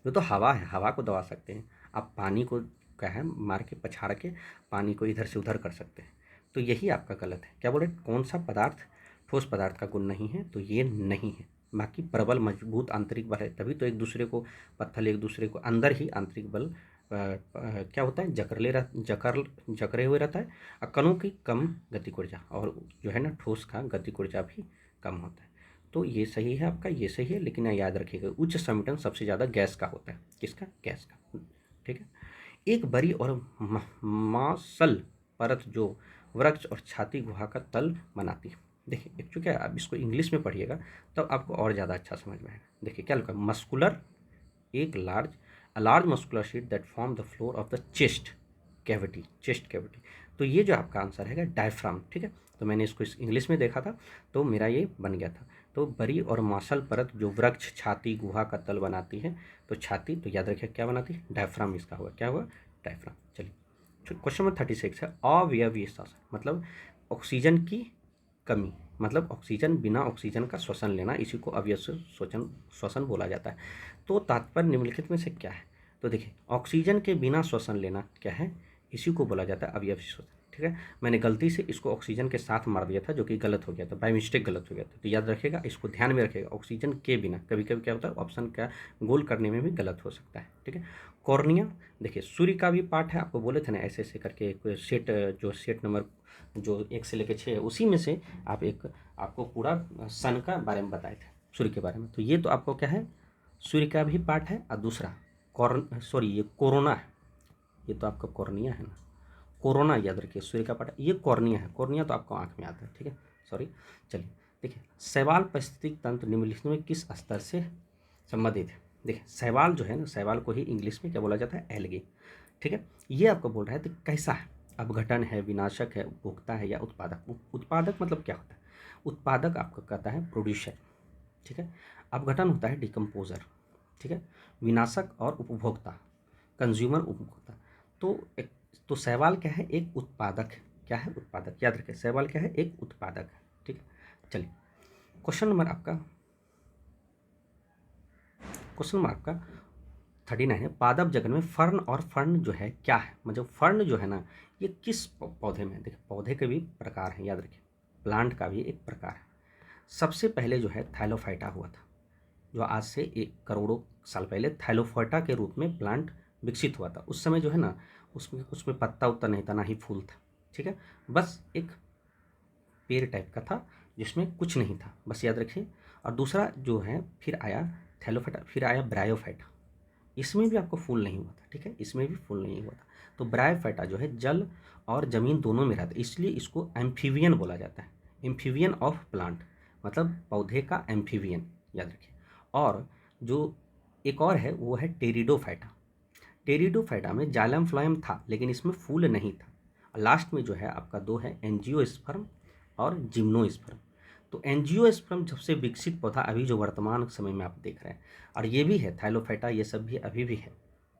वो तो हवा है, हवा को दबा सकते हैं, आप पानी को क्या है मार के पछाड़ के पानी को इधर से उधर कर सकते हैं, तो यही आपका गलत है। क्या बोले, कौन सा पदार्थ ठोस पदार्थ का गुण नहीं है, तो ये नहीं है। बाकी प्रबल मजबूत आंतरिक बल है, तभी तो एक दूसरे को पत्थर एक दूसरे को अंदर ही आंतरिक बल क्या होता है, जकड़े हुए रहता है, और कणों की कम गतिक ऊर्जा, और जो है ना ठोस का गतिक ऊर्जा भी कम होता है, तो ये सही है आपका, ये सही है, लेकिन यहाँ याद रखिएगा उच्च संपीड़न सबसे ज़्यादा गैस का होता है, किसका, गैस का, ठीक है। एक बड़ी और मांसल परत जो वृक्ष और छाती गुहा का तल बनाती है, देखिए एक्चुअली क्या आप इसको इंग्लिश में पढ़िएगा तब तो आपको और ज़्यादा अच्छा समझ में आएगा। देखिए क्या लिखा, मस्कुलर, एक large muscular sheet that form the floor of the chest cavity, तो ये जो आपका आंसर है डायफ्राम, ठीक है। तो मैंने इसको इंग्लिश में देखा था तो मेरा ये बन गया था। तो बड़ी और मांसल परत जो वृक्ष छाती गुहा का तल बनाती है, तो छाती, तो याद रखिए क्या बनाती है, डायफ्राम, इसका हुआ क्या हुआ, डायफ्राम। चलिए क्वेश्चन नंबर 36 है, अवयवीय श्वसन मतलब ऑक्सीजन की कमी, मतलब ऑक्सीजन बिना ऑक्सीजन का श्वसन लेना, इसी को अवयव श्वसन बोला जाता है। तो तात्पर्य निम्नलिखित में से क्या है, तो देखिए ऑक्सीजन के बिना श्वसन लेना क्या है, इसी को बोला जाता है अवयव श्वसन। ठीक है, मैंने गलती से इसको ऑक्सीजन के साथ मार दिया था, जो कि गलत हो गया था, बाय मिस्टेक गलत हो गया था। तो याद रखिएगा, इसको ध्यान में रखिएगा, ऑक्सीजन के बिना। कभी कभी क्या होता है, ऑप्शन का गोल करने में भी गलत हो सकता है। ठीक है, कॉर्निया देखिए सूर्य का भी पार्ट है, आपको बोले थे ना ऐसे ऐसे करके एक सेट, जो सेट नंबर जो 1 से लेकर 6 है, उसी में से आप एक आपको पूरा सन का बारे में बताए थे, सूर्य के बारे में। तो ये तो आपको क्या है, सूर्य का भी पार्ट है। और दूसरा ये कोरोना है, ये तो आपका कॉर्निया है ना, कोरोना याद रखिए, सूर्य का पार्ट है, ये कॉर्निया है। कॉर्निया तो आपको आंख में आता है। ठीक है, सॉरी। चलिए देखिए, शैवाल पारिस्थितिक तंत्र निम्नलिखित में किस स्तर से संबंधित है। देखिए शैवाल जो है ना, शैवाल को ही इंग्लिश में क्या बोला जाता है, एल्गे। ठीक है, ये आपको बोल रहा है तो कैसा है, अपघटन है, विनाशक है, उपभोक्ता है या उत्पादक। उत्पादक मतलब क्या होता है, उत्पादक आपको कहता है प्रोड्यूसर। ठीक है, अपघटन होता है डिकम्पोजर। ठीक है, विनाशक और उपभोक्ता कंज्यूमर, उपभोक्ता। तो शैवाल क्या है, एक उत्पादक है। क्या है, उत्पादक। याद रखें, शैवाल क्या है, एक उत्पादक है। ठीक है, चलिए क्वेश्चन नंबर आपका 39 है, पादप जगत में फर्न और फर्न जो है क्या है, मतलब फर्न जो है ना, ये किस पौधे में। देखिए पौधे के भी प्रकार हैं, याद रखिए, प्लांट का भी एक प्रकार है। सबसे पहले जो है थैलोफाइटा हुआ था, जो आज से 1 करोड़ों साल पहले थैलोफाइटा के रूप में प्लांट विकसित हुआ था। उस समय जो है ना, उसमें पत्ता उत्ता नहीं था, ना ही फूल था। ठीक है, बस एक पेड़ टाइप का था जिसमें कुछ नहीं था, बस याद रखिए। और दूसरा जो है, फिर आया थैलोफाइटा, फिर आया ब्रायोफाइटा, इसमें भी आपको फूल नहीं हुआ था। ठीक है, इसमें भी फूल नहीं हुआ था। तो ब्रायोफाइटा जो है जल और ज़मीन दोनों में रहता है, इसलिए इसको एम्फीवियन बोला जाता है। एम्फीवियन ऑफ प्लांट मतलब पौधे का एम्फीवियन, याद रखिए। और जो एक और है वो है टेरिडोफाइटा। टेरिडोफाइटा में जाइलम फ्लोएम था, लेकिन इसमें फूल नहीं था। लास्ट में जो है आपका 2 है, एंजियोस्पर्म और जिम्नोस्पर्म। तो एंजियोस्पर्म सबसे विकसित पौधा अभी जो वर्तमान समय में आप देख रहे हैं, और ये भी है थैलोफाइटा, ये सब भी अभी भी है।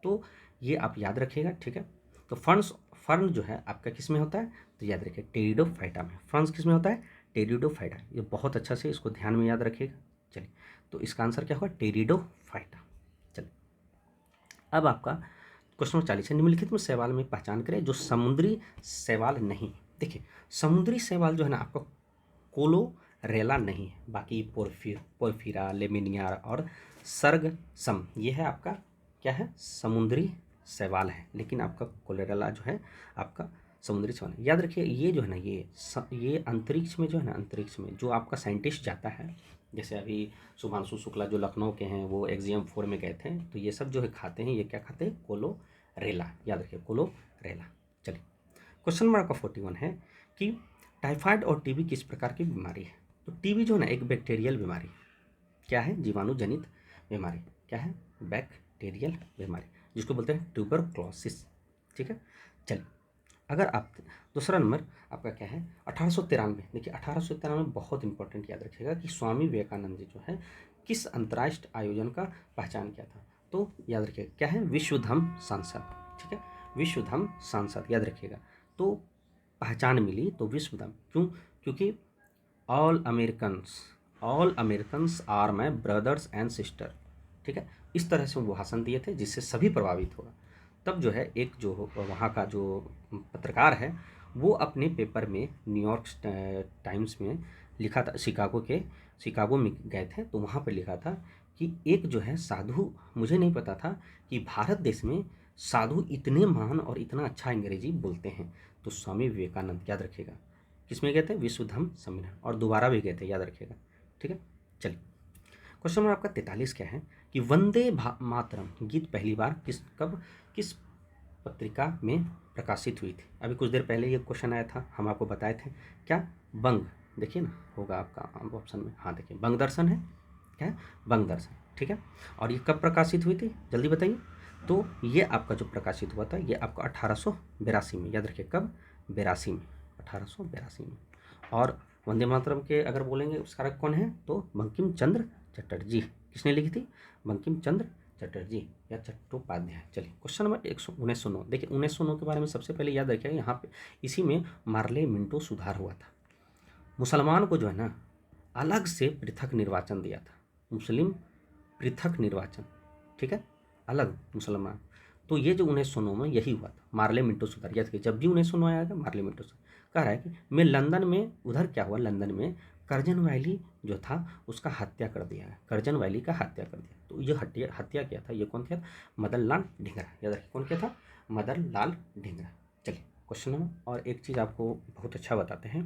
तो ये आप याद रखिएगा। ठीक है, तो फर्न जो है आपका किस में होता है, तो याद रखिए टेरिडोफाइटा में। फर्न किस में होता है, टेरिडोफाइटा। ये बहुत अच्छा से इसको ध्यान में याद रखिएगा। चलिए, तो इसका आंसर क्या होगा, टेरिडोफाइटा। चलिए, अब आपका क्वेश्चन नंबर 40 है, निम्नलिखित में शैवाल में पहचान करें जो समुद्री शैवाल नहीं। देखिए समुद्री शैवाल जो है ना, आपका कोलोरेला नहीं है, बाकी पोर्फिरा, लेमिनिया और सर्गसम, ये है आपका क्या है, समुद्री शैवाल है। लेकिन आपका कोलोरेला जो है आपका समुद्री शैवाल है। याद रखिए, ये जो है ना, ये अंतरिक्ष में जो है ना, अंतरिक्ष में जो आपका साइंटिस्ट जाता है, जैसे अभी शुभांशु शुक्ला जो लखनऊ के हैं, वो एग्जाम 4 में गए थे, तो ये सब जो है खाते हैं, ये क्या खाते हैं, कोलोरेला। याद रखिए कोलोरेला। चलिए क्वेश्चन नंबर आपका 41 है कि टाइफाइड और टीबी किस प्रकार की बीमारी है। तो टीबी जो है ना, एक बैक्टीरियल बीमारी है। क्या है, जीवाणु जनित बीमारी। क्या है, बैक्टीरियल बीमारी, जिसको बोलते हैं ट्यूबरक्लोसिस। ठीक है, चलिए अगर आप दूसरा नंबर आपका क्या है, 1893। देखिए 1893 बहुत इंपॉर्टेंट, याद रखिएगा कि स्वामी विवेकानंद जी जो है किस अंतर्राष्ट्रीय आयोजन का पहचान किया था। तो याद रखिएगा क्या है, विश्व धम्म संसद। ठीक है, विश्व धम्म संसद याद रखिएगा। तो पहचान मिली तो विश्व धम्म क्यों, क्योंकि all Americans are my brothers and sister. ठीक है, इस तरह से वो भाषण दिए थे जिससे सभी प्रभावित हुआ। तब जो है एक जो वहाँ का जो पत्रकार है, वो अपने पेपर में न्यूयॉर्क टाइम्स में लिखा था, शिकागो में गए थे, तो वहाँ पे लिखा था कि एक जो है साधु, मुझे नहीं पता था कि भारत देश में साधु इतने महान और इतना अच्छा अंग्रेजी बोलते हैं। तो स्वामी विवेकानंद, याद रखिएगा, किसमें गए थे, विश्व धम्म सम्मेलन, और दोबारा भी गए थे, याद रखिएगा। ठीक है, चलिए क्वेश्चन नंबर आपका 43 क्या है कि वंदे मातरम गीत पहली बार किस पत्रिका में प्रकाशित हुई थी। अभी कुछ देर पहले ये क्वेश्चन आया था, हम आपको बताए थे क्या, बंग, देखिए ना होगा आपका ऑप्शन में, हाँ देखिए बंग दर्शन है। क्या है, बंग दर्शन। ठीक है, और ये कब प्रकाशित हुई थी, जल्दी बताइए। तो ये आपका जो प्रकाशित हुआ था, ये आपका 1882 में, याद रखिए कब, 82 में, 1882 में। और वंदे मातरम के अगर बोलेंगे उसका कौन है, तो बंकिम चंद्र चटर्जी। किसने लिखी थी, बंकिम चंद्र चटर्जी या चट्टोपाध्याय। चलिए क्वेश्चन नंबर 1909। देखिए 1909 के बारे में सबसे पहले याद रखिएगा, यहाँ पे इसी में मार्ले मिंटो सुधार हुआ था। मुसलमान को जो है ना, अलग से पृथक निर्वाचन दिया था, मुस्लिम पृथक निर्वाचन। ठीक है, अलग मुसलमान, तो ये जो 1909 में यही हुआ था, मार्ले मिंटो सुधार। याद रखिए, जब भी 1909 आएगा मार्ले मिंटो सुधार कह रहा है कि मैं लंदन में, उधर क्या हुआ, लंदन में कर्जन वैली जो था उसका हत्या कर दिया है, कर्जन वैली का हत्या कर दिया। तो ये हत्या हत्या किया था, ये कौन किया था? मदन लाल ढींगरा। याद रखिए कौन किया था? मदन लाल ढींगरा। चलिए क्वेश्चन नंबर, और एक चीज़ आपको बहुत अच्छा बताते हैं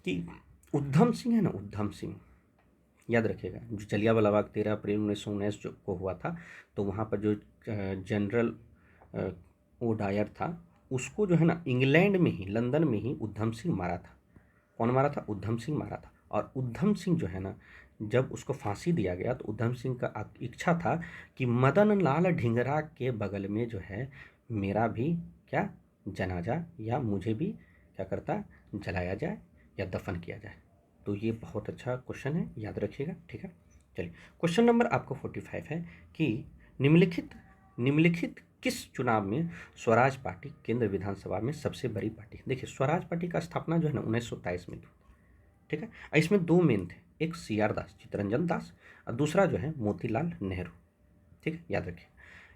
कि उधम सिंह है ना, उधम सिंह, याद रखिएगा, जो जलियांवाला बाग 13 अप्रैल 1919 जो को हुआ था, तो वहाँ पर जो जनरल ओ डायर था, उसको जो है ना इंग्लैंड में ही, लंदन में ही उधम सिंह मारा था। कौन मारा था? उधम सिंह मारा था। और उधम सिंह जो है ना, जब उसको फांसी दिया गया तो उधम सिंह का इच्छा था कि मदन लाल ढींगरा के बगल में जो है मेरा भी क्या जनाजा, या मुझे भी क्या करता, जलाया जाए या दफन किया जाए। तो ये बहुत अच्छा क्वेश्चन है, याद रखिएगा, ठीक है। चलिए क्वेश्चन नंबर आपको 45 है कि निम्नलिखित निम्नलिखित किस चुनाव में स्वराज पार्टी केंद्र विधानसभा में सबसे बड़ी पार्टी? देखिए स्वराज पार्टी का स्थापना जो है ना 1927 में, ठीक है। इसमें दो मेन थे, एक CR दास, चित्तरंजन दास, और दूसरा जो है मोतीलाल नेहरू, ठीक है, याद रखिए,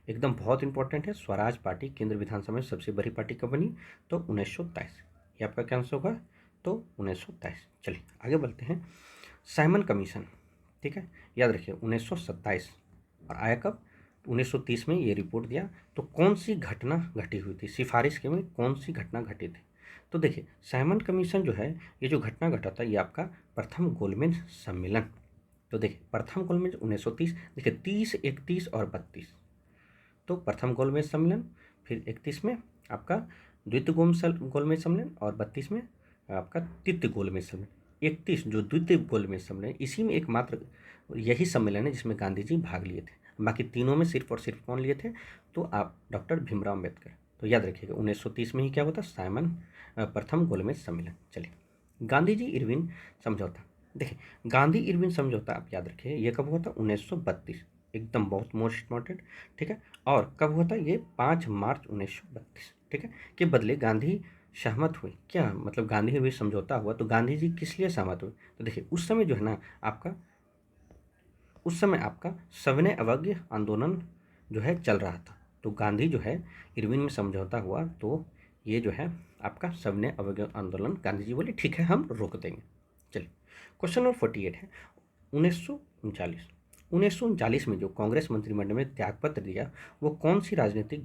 एकदम बहुत इंपॉर्टेंट है। स्वराज पार्टी केंद्र विधानसभा में सबसे बड़ी पार्टी कब बनी? तो 1927, ये आपका क्या आंसर होगा? तो 1927। चलिए आगे बढ़ते हैं। साइमन कमीशन, ठीक है, याद रखिए 1927, और आया कब? 1930 में ये रिपोर्ट दिया। तो कौन सी घटना घटी हुई थी, सिफारिश के में कौन सी घटना घटी थी? तो देखिए साइमन कमीशन जो है, ये जो घटना घटा था ये आपका प्रथम गोलमेज सम्मेलन। तो देखिए प्रथम गोलमेज 1930, देखिए 30, 31 और 32, तो प्रथम गोलमेज सम्मेलन, फिर 31 में आपका द्वितीय गोलमेज सम्मेलन, और 32 में आपका तृतीय गोलमेज सम्मेलन। 31 जो द्वितीय गोलमेज सम्मेलन, इसी में एकमात्र यही सम्मेलन है जिसमें गांधी जी भाग लिए थे, बाकी तीनों में सिर्फ और सिर्फ कौन लिए थे? तो आप डॉक्टर भीमराव अम्बेडकर। तो याद रखिएगा 1930 में ही क्या होता? साइमन प्रथम गोलमेज सम्मेलन। चलिए गांधी जी इरविन समझौता, देखिए गांधी इरविन समझौता आप याद रखिए, ये कब हुआ था? 1932, एकदम बहुत मोस्ट इंपॉर्टेंट, ठीक है। और कब हुआ था ये? 5 मार्च 1932, ठीक है, के बदले गांधी सहमत हुए। क्या मतलब गांधी इरविन समझौता हुआ, तो गांधी जी किस लिए सहमत हुए? तो देखिए उस समय जो है ना आपका, उस समय आपका सविनय अवज्ञा आंदोलन जो है चल रहा था, तो गांधी जो है इरविन में समझौता हुआ, तो ये जो है आपका सविनय अवज्ञा आंदोलन, गांधी जी बोले ठीक है हम रोक देंगे। चलिए क्वेश्चन नंबर 48 है 1939 में जो कांग्रेस मंत्रिमंडल में त्यागपत्र दिया, वो कौन सी राजनीतिक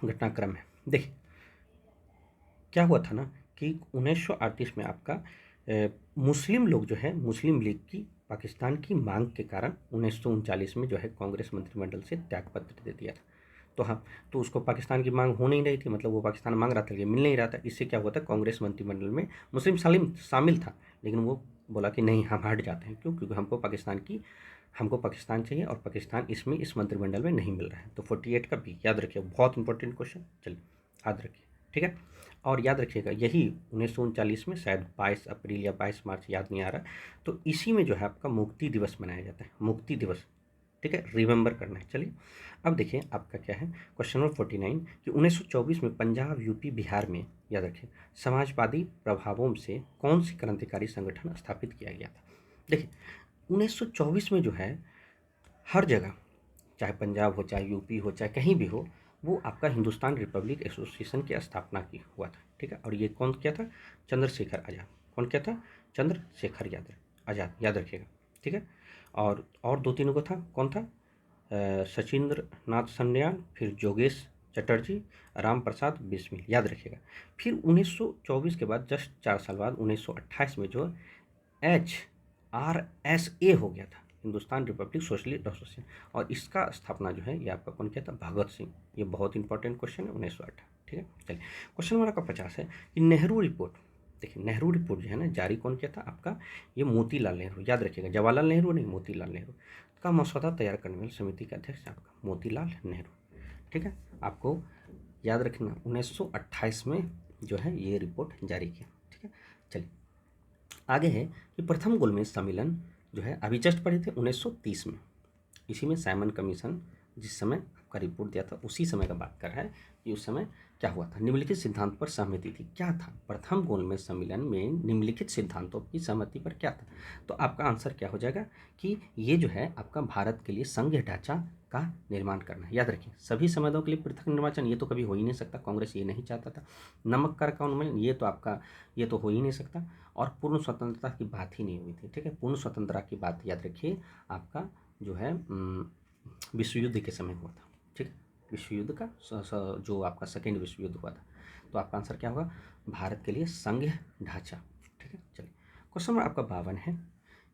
घटनाक्रम है? देखिए क्या हुआ था ना कि 1938 में आपका मुस्लिम लोग जो है, मुस्लिम लीग की पाकिस्तान की मांग के कारण 1939 में जो है कांग्रेस मंत्रिमंडल से त्यागपत्र दे दिया था। तो हाँ, तो उसको पाकिस्तान की मांग हो नहीं रही थी, मतलब वो पाकिस्तान मांग रहा था लेकिन मिल नहीं रहा था। इससे क्या हुआ था, कांग्रेस मंत्रिमंडल में मुस्लिम सालिम शामिल था, लेकिन वो बोला कि नहीं हम हट जाते हैं। क्यों? क्योंकि हमको पाकिस्तान चाहिए, और पाकिस्तान इसमें इस मंत्रिमंडल में नहीं मिल रहा है। तो 48 का बी याद रखिए, बहुत इंपॉर्टेंट क्वेश्चन। चलिए याद रखिए, ठीक है। और याद रखिएगा यही 1939 में शायद 22 अप्रैल या 22 मार्च, याद नहीं आ रहा, तो इसी में जो है आपका मुक्ति दिवस मनाया जाता है, मुक्ति दिवस, ठीक है, रिमेंबर करना है। चलिए अब देखिए आपका क्या है क्वेश्चन नंबर 49 कि 1924 में पंजाब, यूपी, बिहार में, याद रखिए, समाजवादी प्रभावों से कौन सी क्रांतिकारी संगठन स्थापित किया गया था? देखिए 1924 में जो है हर जगह, चाहे पंजाब हो, चाहे यूपी हो, चाहे कहीं भी हो, वो आपका हिंदुस्तान रिपब्लिक एसोसिएशन की स्थापना की हुआ था, ठीक है। और ये कौन किया था? चंद्रशेखर आज़ाद। कौन किया था? चंद्रशेखर आज़ाद, याद रखिएगा, ठीक है। और दो तीनों को था, कौन था? सचिंद्र नाथ सन्याल, फिर जोगेश चटर्जी, राम प्रसाद बिस्मिल, याद रखिएगा। फिर 1924 के बाद जस्ट 4 साल बाद 1928 में जो HRSA हो गया था, हिंदुस्तान रिपब्लिक सोशलिस्ट एसोसिएशन, और इसका स्थापना जो है ये आपका कौन किया था? भगत सिंह। ये बहुत इंपॉर्टेंट क्वेश्चन है 1908, ठीक है। चलिए क्वेश्चन नंबर आपका 50 है कि नेहरू रिपोर्ट, देखिए नेहरू रिपोर्ट जो है ना जारी कौन किया था? आपका ये मोतीलाल नेहरू, याद रखिएगा, जवाहरलाल नेहरू नहीं, मोतीलाल नेहरू का मसौदा तैयार करने वाली समिति का अध्यक्ष आपका मोतीलाल नेहरू, ठीक है। आपको याद रखना 1928 में जो है ये रिपोर्ट जारी किया, ठीक है। चलिए आगे है कि प्रथम गोलमेज सम्मेलन जो है अभी जस्ट पढ़े थे 1930 में, इसी में साइमन कमीशन जिस समय आपका रिपोर्ट दिया था उसी समय का बात कर रहा है कि उस समय क्या हुआ था, निम्नलिखित सिद्धांत पर सहमति थी। क्या था? प्रथम गोलमेज सम्मेलन में निम्नलिखित सिद्धांतों की सहमति पर क्या था? तो आपका आंसर क्या हो जाएगा कि ये जो है आपका भारत के लिए संघीय ढांचा का निर्माण करना। याद रखिए, सभी संवेदों के लिए पृथक निर्वाचन ये तो कभी हो ही नहीं सकता, कांग्रेस ये नहीं चाहता था। नमक कर का उन्मूलन ये तो हो ही नहीं सकता। और पूर्ण स्वतंत्रता की बात ही नहीं हुई थी। ठीक है, पूर्ण स्वतंत्रता की बात याद रखिए आपका जो है विश्व युद्ध के समय हुआ था। ठीक है, विश्व युद्ध का जो आपका सेकेंड विश्व युद्ध हुआ था। तो आपका आंसर क्या होगा? भारत के लिए संघीय ढांचा। ठीक है, चलिए क्वेश्चन नंबर आपका 52 है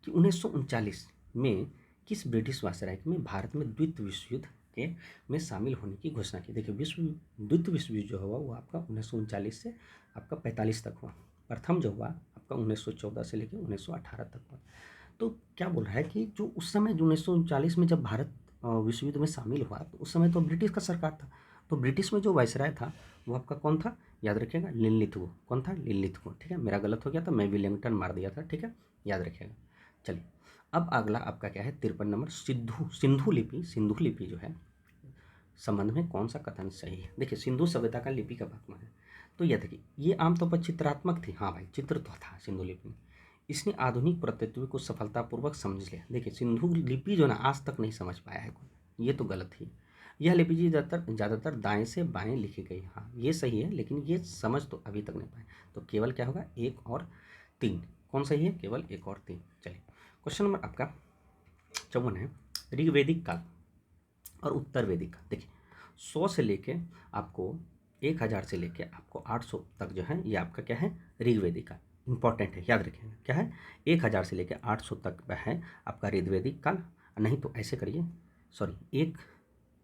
कि 1939 में किस ब्रिटिश वायसराय में भारत में द्वितीय विश्व युद्ध के में शामिल होने की घोषणा की? देखिए, द्वितीय विश्व युद्ध जो हुआ वो आपका 1939 से आपका 45 तक हुआ। प्रथम जो हुआ आपका 1914 से लेकर 1918 तक हुआ। तो क्या बोल रहा है कि जो उस समय जो 1939 में जब भारत विश्व युद्ध में शामिल हुआ तो उस समय तो ब्रिटिश का सरकार था। तो ब्रिटिश में जो वायसराय था वो आपका कौन था? याद रखिएगा, लिनलिथगो। कौन था? लिनलिथगो। ठीक है, मेरा गलत हो गया था, मैं विलिंगटन मार दिया था। ठीक है, याद रखिएगा। चलिए, अब अगला आपका क्या है? 53 नंबर, सिंधु लिपि जो है संबंध में कौन सा कथन सही है? देखिए, सिंधु सभ्यता का लिपि का भाग है। तो यह देखिए, ये आमतौर पर चित्रात्मक थी। हाँ भाई, चित्र तो था सिंधु लिपि में। इसने आधुनिक प्रत्यत्व को सफलतापूर्वक समझ लिया। देखिए, सिंधु लिपि जो ना आज तक नहीं समझ पाया है कोई, ये तो गलत ही। यह लिपि जी ज़्यादातर दाएं से बाएं लिखी गई। हाँ, ये सही है, लेकिन ये समझ तो अभी तक नहीं पाए। तो केवल क्या होगा? 1 और 3। कौन सही है? केवल 1 और 3। चलिए, क्वेश्चन नंबर आपका 54 है, ऋग्वेदिक काल और उत्तर वैदिक काल। देखिए, 100 से लेके आपको 1000 से लेके आपको 800 तक जो है ये आपका क्या है? ऋग्वेदिक काल इंपॉर्टेंट है, याद रखिएगा। क्या है? 1000 से लेके 800 तक है आपका ऋग्वेदिक काल। नहीं तो ऐसे करिए, सॉरी,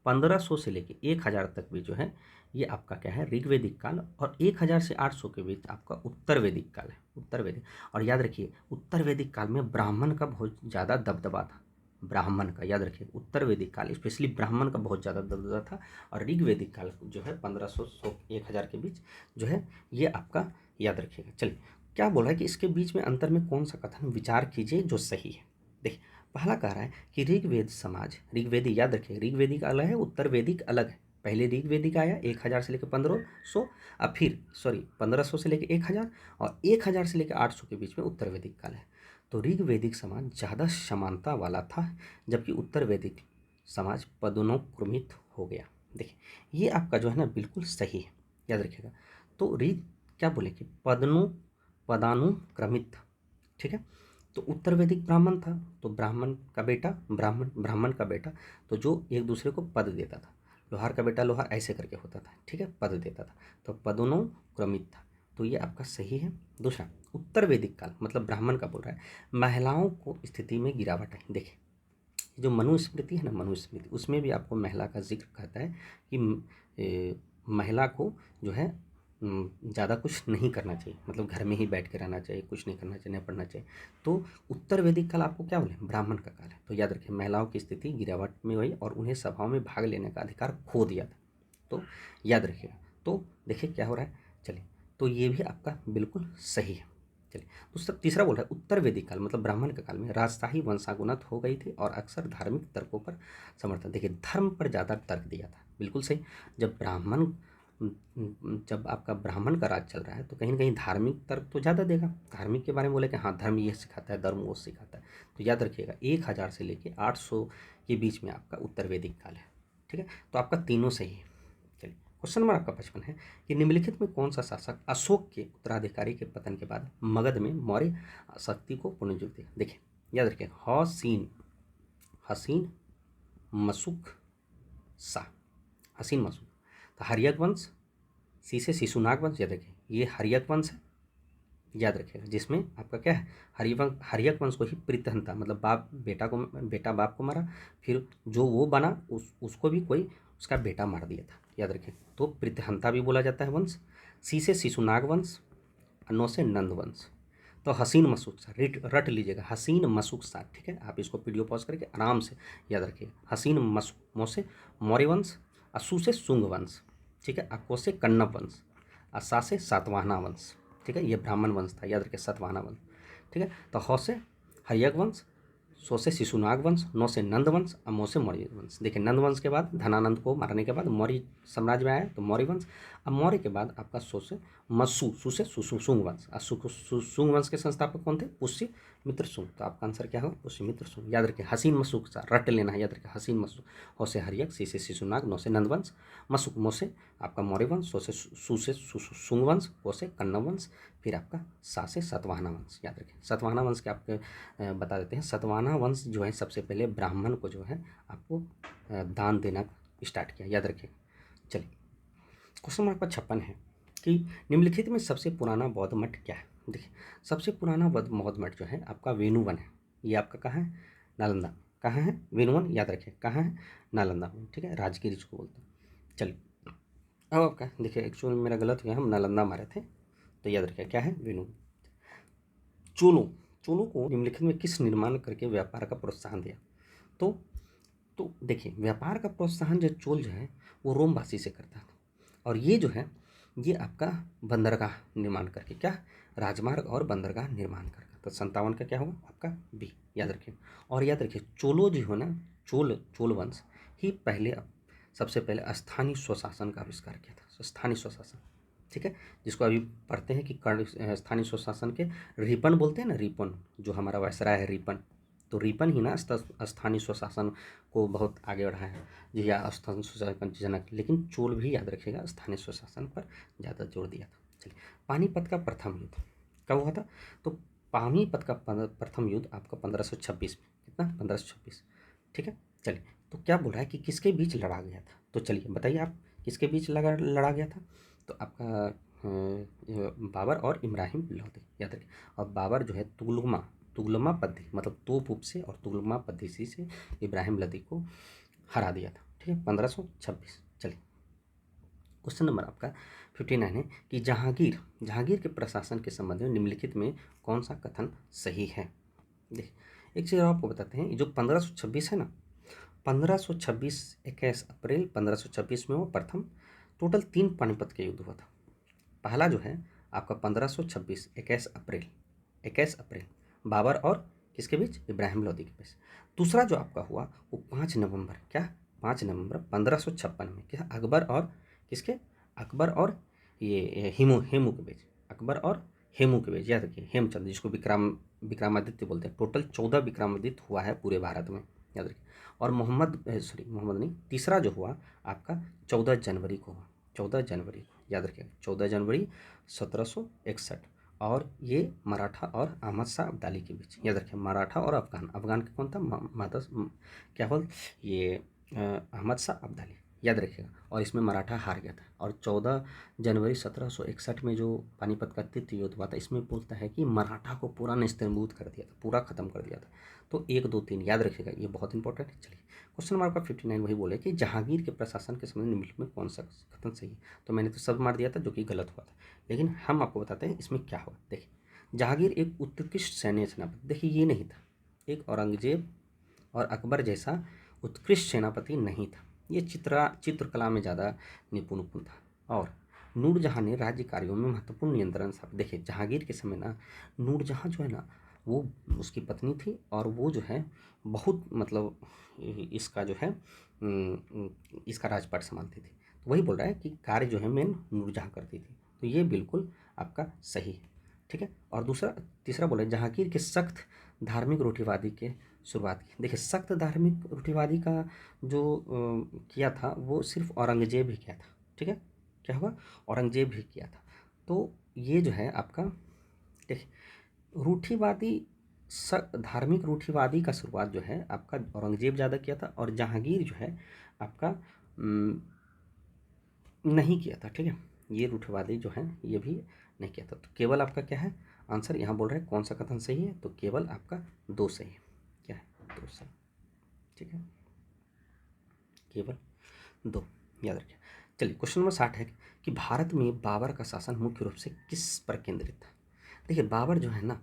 1500 से लेके 1000 तक भी जो है ये आपका क्या है? ऋग्वेदिक काल। और 1000 से 800 के बीच आपका उत्तर वैदिक काल है, उत्तर वैदिक। और याद रखिए, उत्तर वैदिक काल में ब्राह्मण का बहुत ज़्यादा दबदबा था। ब्राह्मण का, याद रखिए, उत्तर वैदिक काल स्पेशली ब्राह्मण का बहुत ज़्यादा दबदबा था। और ऋग्वेदिक काल जो है 1500 1000 के बीच जो है ये आपका याद रखिएगा। चलिए, क्या बोल रहा है कि इसके बीच में अंतर में कौन सा कथन विचार कीजिए जो सही है? देखिए, पहला कह रहा है कि ऋग्वेद समाज, ऋग्वेदी, याद रखिए, ऋग्वेदिक अलग है, उत्तर वैदिक अलग है। पहले ऋग्वेदिक आया 1000 से लेकर 1500, अब फिर 1500 से लेकर 1000, और 1000 से लेकर 800 के बीच में उत्तर वैदिक काल है। तो ऋग्वेदिक समाज ज़्यादा समानता वाला था, जबकि उत्तर वैदिक समाज पदानुक्रमित हो गया। देखिए, ये आपका जो है ना बिल्कुल सही है, याद रखिएगा। तो ऋग क्या बोले कि पदानुक्रमित था। ठीक है, तो उत्तर वैदिक ब्राह्मण था, तो ब्राह्मण का बेटा तो जो एक दूसरे को पद देता था, लोहार का बेटा लोहार, ऐसे करके होता था। ठीक है, पद देता था, तो पदानुक्रमित था। तो ये आपका सही है। दूसरा, उत्तर वैदिक काल मतलब ब्राह्मण का बोल रहा है, महिलाओं को स्थिति में गिरावट आई। देखिए, जो मनुस्मृति है ना, मनुस्मृति, उसमें भी आपको महिला का जिक्र कहता है कि महिला को जो है ज़्यादा कुछ नहीं करना चाहिए, मतलब घर में ही बैठ के रहना चाहिए, कुछ नहीं करना चाहिए, नहीं पढ़ना चाहिए। तो उत्तर वैदिक काल आपको क्या बोले? ब्राह्मण का काल है। तो याद रखिए, महिलाओं की स्थिति गिरावट में हुई और उन्हें सभाओं में भाग लेने का अधिकार खो दिया था। तो याद रखिएगा। तो देखिए क्या हो रहा है। चलिए, तो ये भी आपका बिल्कुल सही है। चलिए, दूसरा तीसरा बोल रहा है, उत्तर वैदिक काल मतलब ब्राह्मण के काल में राजशाही वंशागुनत हो गई थी और अक्सर धार्मिक तर्कों पर समर्थन। देखिए, धर्म पर ज़्यादा तर्क दिया था, बिल्कुल सही। जब आपका ब्राह्मण का राज चल रहा है तो कहीं ना कहीं धार्मिक तर्क तो ज़्यादा देगा। धार्मिक के बारे में बोले कि हाँ, धर्म ये सिखाता है, धर्म वो सिखाता है। तो याद रखिएगा, 1000 से लेके 800 के बीच में आपका उत्तर वैदिक काल है। ठीक है, तो आपका तीनों सही है। चलिए, क्वेश्चन नंबर आपका 55 है कि निम्नलिखित में कौन सा शासक अशोक के उत्तराधिकारी के पतन के बाद मगध में मौर्य शक्ति को पुनर्जीवित किया? देखिए, याद रखिए, हसीन मशुक शाह, हसीन मशुक। तो हर्यक वंश, सी से शिशुनाग वंश, याद रखिए ये हर्यक वंश है, याद रखिएगा, जिसमें आपका क्या है? हर्यक वंश को ही प्रीतहंता मतलब बेटा बाप को मारा, फिर जो वो बना उसको भी कोई उसका बेटा मार दिया था, याद रखिए। तो प्रीतहंता भी बोला जाता है वंश। सी से शिशुनाग वंश, नो से नंद वंश। तो हसीन मशुक शाह, रट लीजिएगा, हसीन मशुक शाह। ठीक है, आप इसको वीडियो पॉज करके आराम से याद रखिए। हसीन मशुक, मो से मौर्य वंश, असु से शुंग वंश, ठीक है, अको से कण्व वंश, असा से सातवाहना वंश। ठीक है, ये ब्राह्मण वंश था, याद रखिए, सातवाहना वंश। ठीक है, तो ह से हर्यक वंश, सो से शिशुनाग वंश, नौ से नंद वंश और मो से मौर्य वंश। देखिए, नंद वंश के बाद धनानंद को मारने के बाद मौर्य साम्राज्य में आया तो मौर्य वंश, अब मौर्य के बाद आपका सो से मसू, सु से सुंग वंश। सुंग वंश के संस्थापक कौन थे? पुष्य मित्र सुंग। तो आपका आंसर क्या होगा? पुष्य मित्र सुंग। याद रखिए हसीन मसूक सा रट लेना है, याद रखिए हसीन मसूक। हो से हरियक, सी से शिशुनाग, नौ से नंदवंश, मसूक मो से आपका मौर्य वंश, सो से सुंग वंश, वो से कन्नव वंश, फिर आपका सा से सतवाहना वंश। याद रखिए सतवाहना वंश के आपके बता देते हैं। सतवाहना वंश जो है सबसे पहले ब्राह्मण को जो है आपको दान देना स्टार्ट किया, याद रखिए। चलिए क्वेश्चन नंबर 56 है कि निम्नलिखित में सबसे पुराना बौद्ध मठ क्या है? देखिए सबसे पुराना बौद्ध मठ जो है आपका वेणुवन है। ये आपका कहाँ है? नालंदा। कहाँ है? वेणुवन, याद रखिए कहाँ है? नालंदा में, ठीक है, राजगीर इसको बोलते हैं। चलिए अब आपका देखिए एक्चुअली मेरा गलत हो गया, हम नालंदा मारे थे, तो याद रखिए क्या है? वेणुवन। चोलों चोलों को निम्नलिखित में किस निर्माण करके व्यापार का प्रोत्साहन दिया? तो देखिए व्यापार का प्रोत्साहन जो चोल जो है वो रोमवासी से करता था, और ये जो है ये आपका बंदरगाह निर्माण करके, क्या? राजमार्ग और बंदरगाह निर्माण करके। तो 57 का क्या होगा आपका? बी, याद रखिए। और याद रखिए चोलो जो है ना, चोल वंश ही पहले सबसे पहले स्थानीय स्वशासन का आविष्कार किया था। स्थानीय स्वशासन, ठीक है, जिसको अभी पढ़ते हैं कि कर्ण स्थानीय स्वशासन के रिपन बोलते हैं ना, रिपन जो हमारा वायसराय है रिपन, तो रिपन ही ना स्थानीय स्वशासन को बहुत आगे बढ़ाया है जी, या स्थानीय स्वशासन जनक। लेकिन चोल भी याद रखिएगा स्थानीय स्वशासन पर ज़्यादा जोर दिया था। चलिए पानीपत का प्रथम युद्ध कब हुआ था? तो पानीपत का प्रथम युद्ध आपका 1526 में, कितना? 1526, ठीक है। चलिए तो क्या बोल रहा है कि किसके बीच लड़ा गया था? तो चलिए बताइए आप, किसके बीच लड़ा गया था? तो आपका बाबर और इब्राहिम लोदी, याद रखिए। और बाबर जो है तुगलमा पद्धति मतलब तोप उप से और तुगलमा पद्धति से इब्राहिम लोदी को हरा दिया था, ठीक है, 1526। चलिए क्वेश्चन नंबर आपका 59 है कि जहांगीर के प्रशासन के संबंध में निम्नलिखित में कौन सा कथन सही है? देखिए एक चीज़ आपको बताते हैं, जो 1526 है ना, 1526 21 अप्रैल 1526 में वो प्रथम टोटल 3 पानीपत के युद्ध हुआ था। पहला जो है आपका 1526 21 अप्रैल बाबर और किसके बीच? इब्राहिम लोदी के बीच। दूसरा जो आपका हुआ वो 5 नवंबर, क्या? 5 नवंबर 1556 में, क्या? अकबर और किसके? अकबर और ये हेमू के बीच, अकबर और हेमू के बीच। याद रखिए हेमचंद, जिसको विक्रमादित्य बोलते हैं। टोटल 14 विक्रमादित्य हुआ है पूरे भारत में, याद रखिए। और मोहम्मद नहीं, तीसरा जो हुआ आपका 14 जनवरी को हुआ, 14 जनवरी को, याद रखिएगा 14 जनवरी 1761। और ये मराठा और अहमद शाह अब्दाली के बीच, याद रखिए मराठा और अफगान का कौन था? क्या बोल ये अहमद शाह अब्दाली, याद रखिएगा। और इसमें मराठा हार गया था। और 14 जनवरी 1761 में जो पानीपत का तृतीय युद्ध हुआ था, इसमें बोलता है कि मराठा को पूरा नेस्तनाबूद कर दिया था, पूरा खत्म कर दिया था। तो 1 2 3 याद रखिएगा, ये बहुत इंपॉर्टेंट है। चलिए क्वेश्चन नंबर आपका 59 वही बोले कि जहांगीर के प्रशासन के संबंध निम्नलिखित में कौन सा कथन सही है? तो मैंने तो सब मार दिया था जो कि गलत हुआ था, लेकिन हम आपको बताते हैं इसमें क्या हुआ। देखिए जहांगीर एक उत्कृष्ट सैन्य सेनापति, देखिए ये नहीं था, एक औरंगजेब और अकबर जैसा उत्कृष्ट सेनापति नहीं था। ये चित्रकला में ज़्यादा निपुण था। और नूरजहाँ ने राज्य कार्यों में महत्वपूर्ण नियंत्रण स्थापित। देखिए जहांगीर के समय ना नूरजहाँ जो है ना वो उसकी पत्नी थी, और वो जो है बहुत मतलब इसका जो है इसका राजपाट संभालती थी। तो वही बोल रहा है कि कार्य जो है मेन नूरजहाँ करती थी, तो ये बिल्कुल आपका सही है, ठीक है। और तीसरा बोले जहांगीर के सख्त धार्मिक रूढ़िवादी के शुरुआत की। देखिए सख्त धार्मिक रूढ़िवादी का जो किया था वो सिर्फ औरंगजेब ही किया था, ठीक है। क्या हुआ? औरंगजेब ही किया था। तो ये जो है आपका देखिए रूढ़िवादी धार्मिक रूढ़िवादी का शुरुआत जो है आपका औरंगजेब ज़्यादा किया था, और जहांगीर जो है आपका नहीं किया था, ठीक है। ये रूढ़िवादी जो है ये भी नहीं किया था। तो केवल आपका क्या है आंसर? यहाँ बोल रहे हैं कौन सा कथन सही है? तो केवल आपका 2 सही है, क्या है? 2 सही, ठीक है, केवल 2, याद रखिए। चलिए क्वेश्चन नंबर 60 है कि भारत में बाबर का शासन मुख्य रूप से किस पर केंद्रित था? देखिए बाबर जो है ना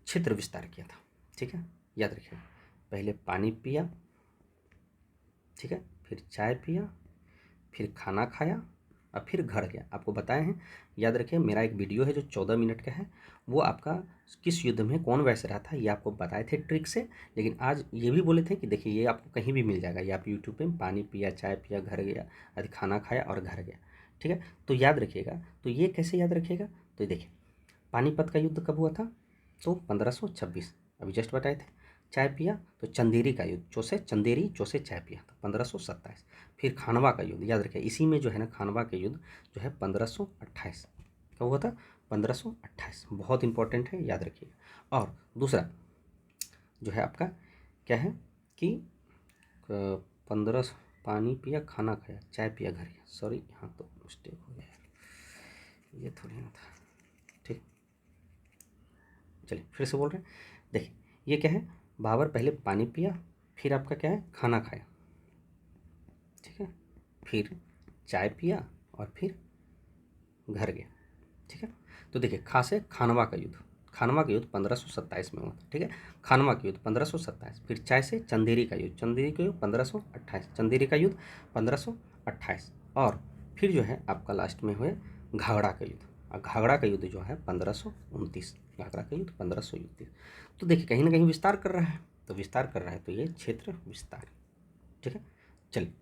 क्षेत्र विस्तार किया था, ठीक है, याद रखिए। पहले पानी पिया, ठीक है, फिर चाय पिया, फिर खाना खाया, और फिर घर गया। आपको बताए हैं, याद रखिए मेरा एक वीडियो है जो 14 मिनट का है, वो आपका किस युद्ध में कौन वैसे रहा था ये आपको बताए थे ट्रिक से। लेकिन आज ये भी बोले थे कि देखिए ये आपको कहीं भी मिल जाएगा, ये आप यूट्यूब पे पानी पिया, चाय पिया, घर गया, खाना खाया और घर गया, ठीक है। तो याद रखिएगा, तो ये कैसे याद रखिएगा, तो देखिए पानीपत का युद्ध कब हुआ था, तो 1526, अभी जस्ट बताए थे। चाय पिया, तो चंदेरी का युद्ध, चंदेरी चौसे चाय पिया, तो 1527। फिर खानवा का युद्ध याद रखिए, इसी में जो है ना खानवा का युद्ध जो है 1528 कब हुआ था, 1528, बहुत इंपॉर्टेंट है, याद रखिएगा। और दूसरा जो है आपका क्या है कि 15 पानी पिया, खाना खाया, चाय पिया, घर गया, सॉरी यहाँ तो मिस्टेक हो गया, ये थोड़ी ना था, ठीक। चलिए फिर से बोल रहे हैं, देखिए ये क्या है, बाबर पहले पानी पिया, फिर आपका क्या है खाना खाया, ठीक है, फिर चाय पिया और फिर घर गया, ठीक है। तो देखिए खास है खानवा का युद्ध, खानवा का युद्ध 1527 में हुआ था, ठीक है। खानवा का युद्ध 1527, फिर चाय से चंदेरी का युद्ध, चंदेरी का युद्ध 1528, चंदेरी का युद्ध 1528, और फिर जो है आपका लास्ट में हुए घाघरा का युद्ध, और घाघरा का युद्ध जो है 1529, घाघरा का युद्ध 1529। तो देखिए कहीं ना कहीं विस्तार कर रहा है, तो विस्तार कर रहा है, तो ये क्षेत्र विस्तार, ठीक है। चलिए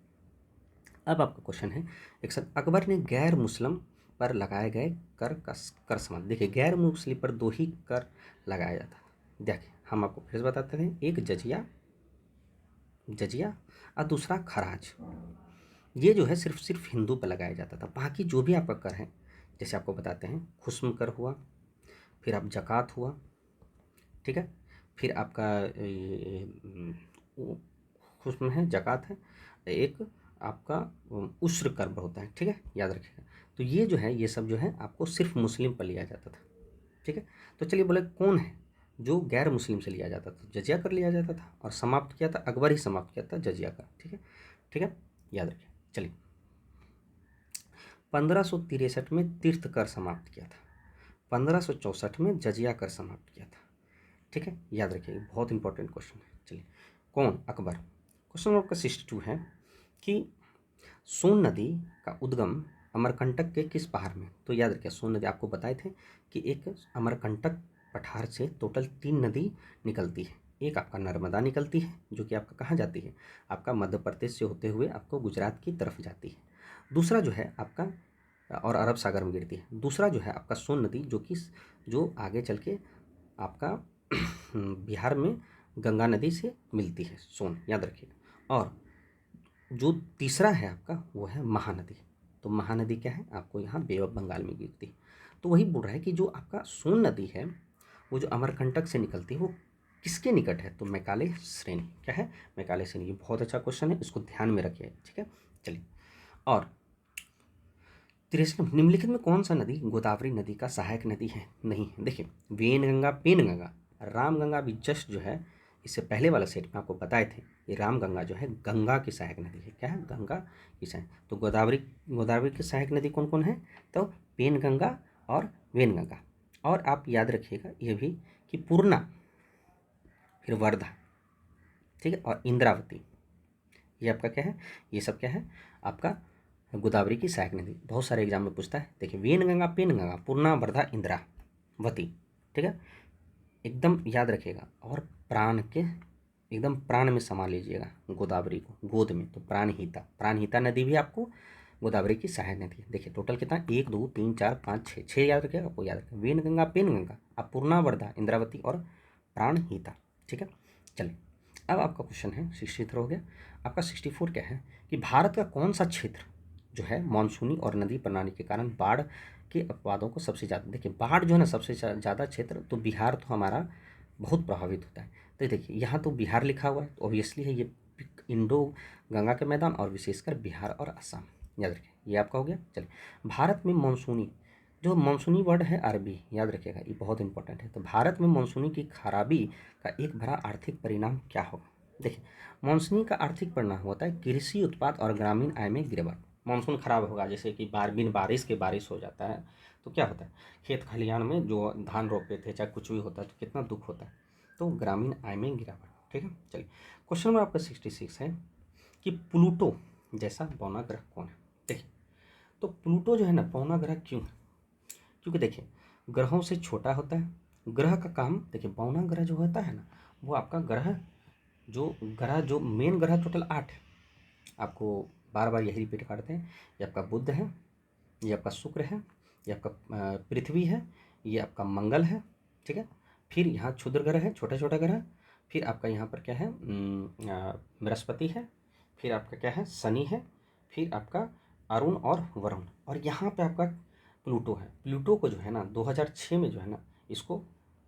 अब आपका क्वेश्चन है, एक सर अकबर ने गैर मुस्लिम पर लगाए गए कर संबंध, देखिए गैर मुस्लिम पर 2 ही कर लगाया जाता था, देखिए हम आपको फिर से बताते हैं, एक जजिया जजिया और दूसरा खराज, ये जो है सिर्फ हिंदू पर लगाया जाता था, बाकी जो भी आपका कर है, जैसे आपको बताते हैं खुस्म कर हुआ, फिर आप जक़ात हुआ, ठीक है, फिर आपका खुस्म है, जक़ात है, एक आपका उस्र कर्म होता है, ठीक है, याद रखिएगा। तो ये जो है ये सब जो है आपको सिर्फ मुस्लिम पर लिया जाता था, ठीक है। तो चलिए बोले कौन है जो गैर मुस्लिम से लिया जाता था, जजिया कर लिया जाता था, और समाप्त किया था अकबर ही समाप्त किया था जजिया का, ठीक है, ठीक है, याद रखिए। चलिए 1563 में तीर्थ कर समाप्त किया था, 1564 में जजिया कर समाप्त किया था, ठीक है, याद रखिए बहुत इंपॉर्टेंट क्वेश्चन है। चलिए कौन, अकबर। क्वेश्चन नंबर आपका 62 है कि सोन नदी का उद्गम अमरकंटक के किस पहाड़ में, तो याद रखिए सोन नदी आपको बताए थे कि एक अमरकंटक पठार से टोटल 3 नदी निकलती है, एक आपका नर्मदा निकलती है जो कि आपका कहाँ जाती है, आपका मध्य प्रदेश से होते हुए आपको गुजरात की तरफ जाती है, दूसरा जो है आपका और अरब सागर में गिरती है, दूसरा जो है आपका सोन नदी जो आगे चल के आपका बिहार में गंगा नदी से मिलती है, सोन याद रखिएगा। और जो तीसरा है आपका वो है महानदी, तो महानदी क्या है आपको यहाँ बे ऑफ बंगाल में गिरती है। तो वही बोल रहा है कि जो आपका सोन नदी है वो जो अमरकंटक से निकलती है वो किसके निकट है, तो मैकाले श्रेणी, क्या है मैकाले श्रेणी, ये बहुत अच्छा क्वेश्चन है, इसको ध्यान में रखिए, ठीक है। चलिए और 63 निम्नलिखित में कौन सा नदी गोदावरी नदी का सहायक नदी है, नहीं है, देखिए वेनगंगा पेनगंगा, रामगंगा भी जस्ट जो है इससे पहले वाला सेट में आपको बताए थे, ये रामगंगा जो है गंगा की सहायक नदी है, क्या है गंगा की सहायक, तो गोदावरी गोदावरी की सहायक नदी कौन कौन है, तो पेनगंगा और वेनगंगा, और आप याद रखिएगा ये भी कि पूर्णा, फिर वर्धा, ठीक है, और इंद्रावती, ये आपका क्या है, ये सब क्या है आपका गोदावरी की सहायक नदी, बहुत सारे एग्जाम में पूछता है, देखिए वेनगंगा पेनगंगा पूर्णा वर्धा इंद्रावती, ठीक है, एकदम याद रखिएगा, और प्राण के एकदम प्राण में समा लीजिएगा गोदावरी को, गोद में, तो प्राणहिता नदी भी आपको गोदावरी की सहायक नदी है, देखिए टोटल कितना 1 2 3 4 5 6, 6 याद रखिएगा, आपको याद रखिएगा वेनगंगा पेनगंगा, अपूर्णा वर्धा इंद्रावती और प्राणहिता, ठीक है। चलिए अब आपका क्वेश्चन है 63 हो गया, आपका 64 क्या है कि भारत का कौन सा क्षेत्र जो है मानसूनी और नदी प्रणाली के कारण बाढ़ के अपवादों को सबसे ज़्यादा, देखिए बाढ़ जो है ना सबसे ज़्यादा क्षेत्र, तो बिहार तो हमारा बहुत प्रभावित होता है, तो देखिए यहाँ तो बिहार लिखा हुआ है, तो ऑब्वियसली है ये इंडो गंगा के मैदान और विशेषकर बिहार और असम, याद रखिए ये आपका हो गया। चलिए भारत में मानसूनी, जो मानसूनी वर्ड है अरबी, याद रखिएगा ये बहुत इंपॉर्टेंट है, तो भारत में मानसूनी की खराबी का एक बड़ा आर्थिक परिणाम क्या होगा, देखिए मानसूनी का आर्थिक परिणाम होता है कृषि उत्पाद और ग्रामीण आय में गिरावट, मानसून खराब होगा जैसे कि बिन बारिश के बारिश हो जाता है, तो क्या होता है खेत खलिहान में जो धान रोपे थे चाहे कुछ भी होता है तो कितना दुख होता है, तो ग्रामीण आय में गिरावट, ठीक है। चलिए क्वेश्चन नंबर आपका 66 है कि प्लूटो जैसा बौना ग्रह कौन है, देखिए तो प्लूटो जो है ना बौना ग्रह क्यों है, क्योंकि देखिए ग्रहों से छोटा होता है, ग्रह का काम, देखिए बौना ग्रह जो होता है ना वो आपका ग्रह जो मेन ग्रह टोटल 8 है, आपको बार बार यही रिपीट करते हैं, ये आपका बुध है, ये आपका शुक्र है, ये आपका पृथ्वी है, ये आपका मंगल है, ठीक है। फिर यहाँ क्षुद्र ग्रह है, छोटा छोटा ग्रह। फिर आपका यहाँ पर क्या है, बृहस्पति है। फिर आपका क्या है, शनि है। फिर आपका अरुण और वरुण, और यहाँ पे आपका प्लूटो है। प्लूटो को जो है ना 2006 में जो है ना इसको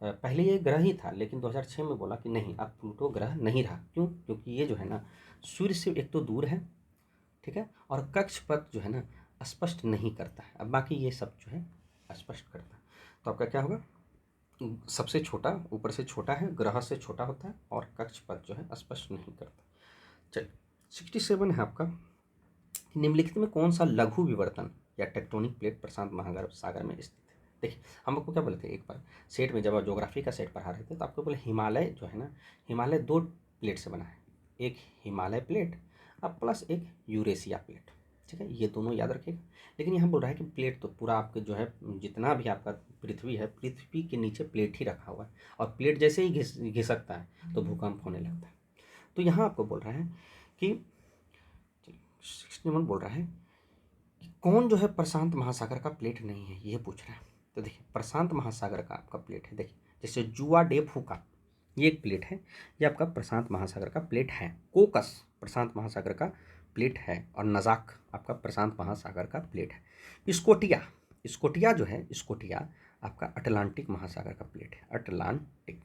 पहले ये ग्रह ही था, लेकिन 2006 में बोला कि नहीं, अब प्लूटो ग्रह नहीं रहा। क्यों? क्योंकि ये जो है ना सूर्य से एक तो दूर है, ठीक है, और कक्षपथ जो है ना स्पष्ट नहीं करता है। अब बाकी ये सब जो है स्पष्ट करता है। तो आपका क्या होगा, सबसे छोटा, ऊपर से छोटा है, ग्रह से छोटा होता है, और कक्षपथ जो है स्पष्ट नहीं करता। चलिए 67 है आपका, निम्नलिखित में कौन सा लघु विवर्तन या टेक्टोनिक प्लेट प्रशांत महासागर सागर में स्थित है। देखिए हम आपको क्या बोले थे, एक बार सेट में जब आप ज्योग्राफी का सेट पढ़ा रहे थे तो आपको बोले हिमालय जो है ना, हिमालय दो प्लेट से बना है, एक हिमालय प्लेट अब प्लस एक यूरेशिया प्लेट, ठीक है, ये दोनों याद रखिएगा। लेकिन यहाँ बोल रहा है कि प्लेट तो पूरा आपके जो है जितना भी आपका पृथ्वी है, पृथ्वी के नीचे प्लेट ही रखा हुआ है, और प्लेट जैसे ही घिसकता है तो भूकंप होने लगता है। तो यहाँ आपको बोल रहा है कि 61 बोल रहा है कि कौन जो है प्रशांत महासागर का प्लेट नहीं है, ये पूछ रहा है। तो देखिए प्रशांत महासागर का आपका प्लेट है, देखिए जैसे जुआ डे फूका, ये एक प्लेट है, ये आपका प्रशांत महासागर का प्लेट है। कोकस प्रशांत महासागर का प्लेट है, और नजाक आपका प्रशांत महासागर का प्लेट है। स्कोटिया, स्कोटिया जो है, स्कोटिया आपका अटलांटिक महासागर का प्लेट है। अटलांटिक,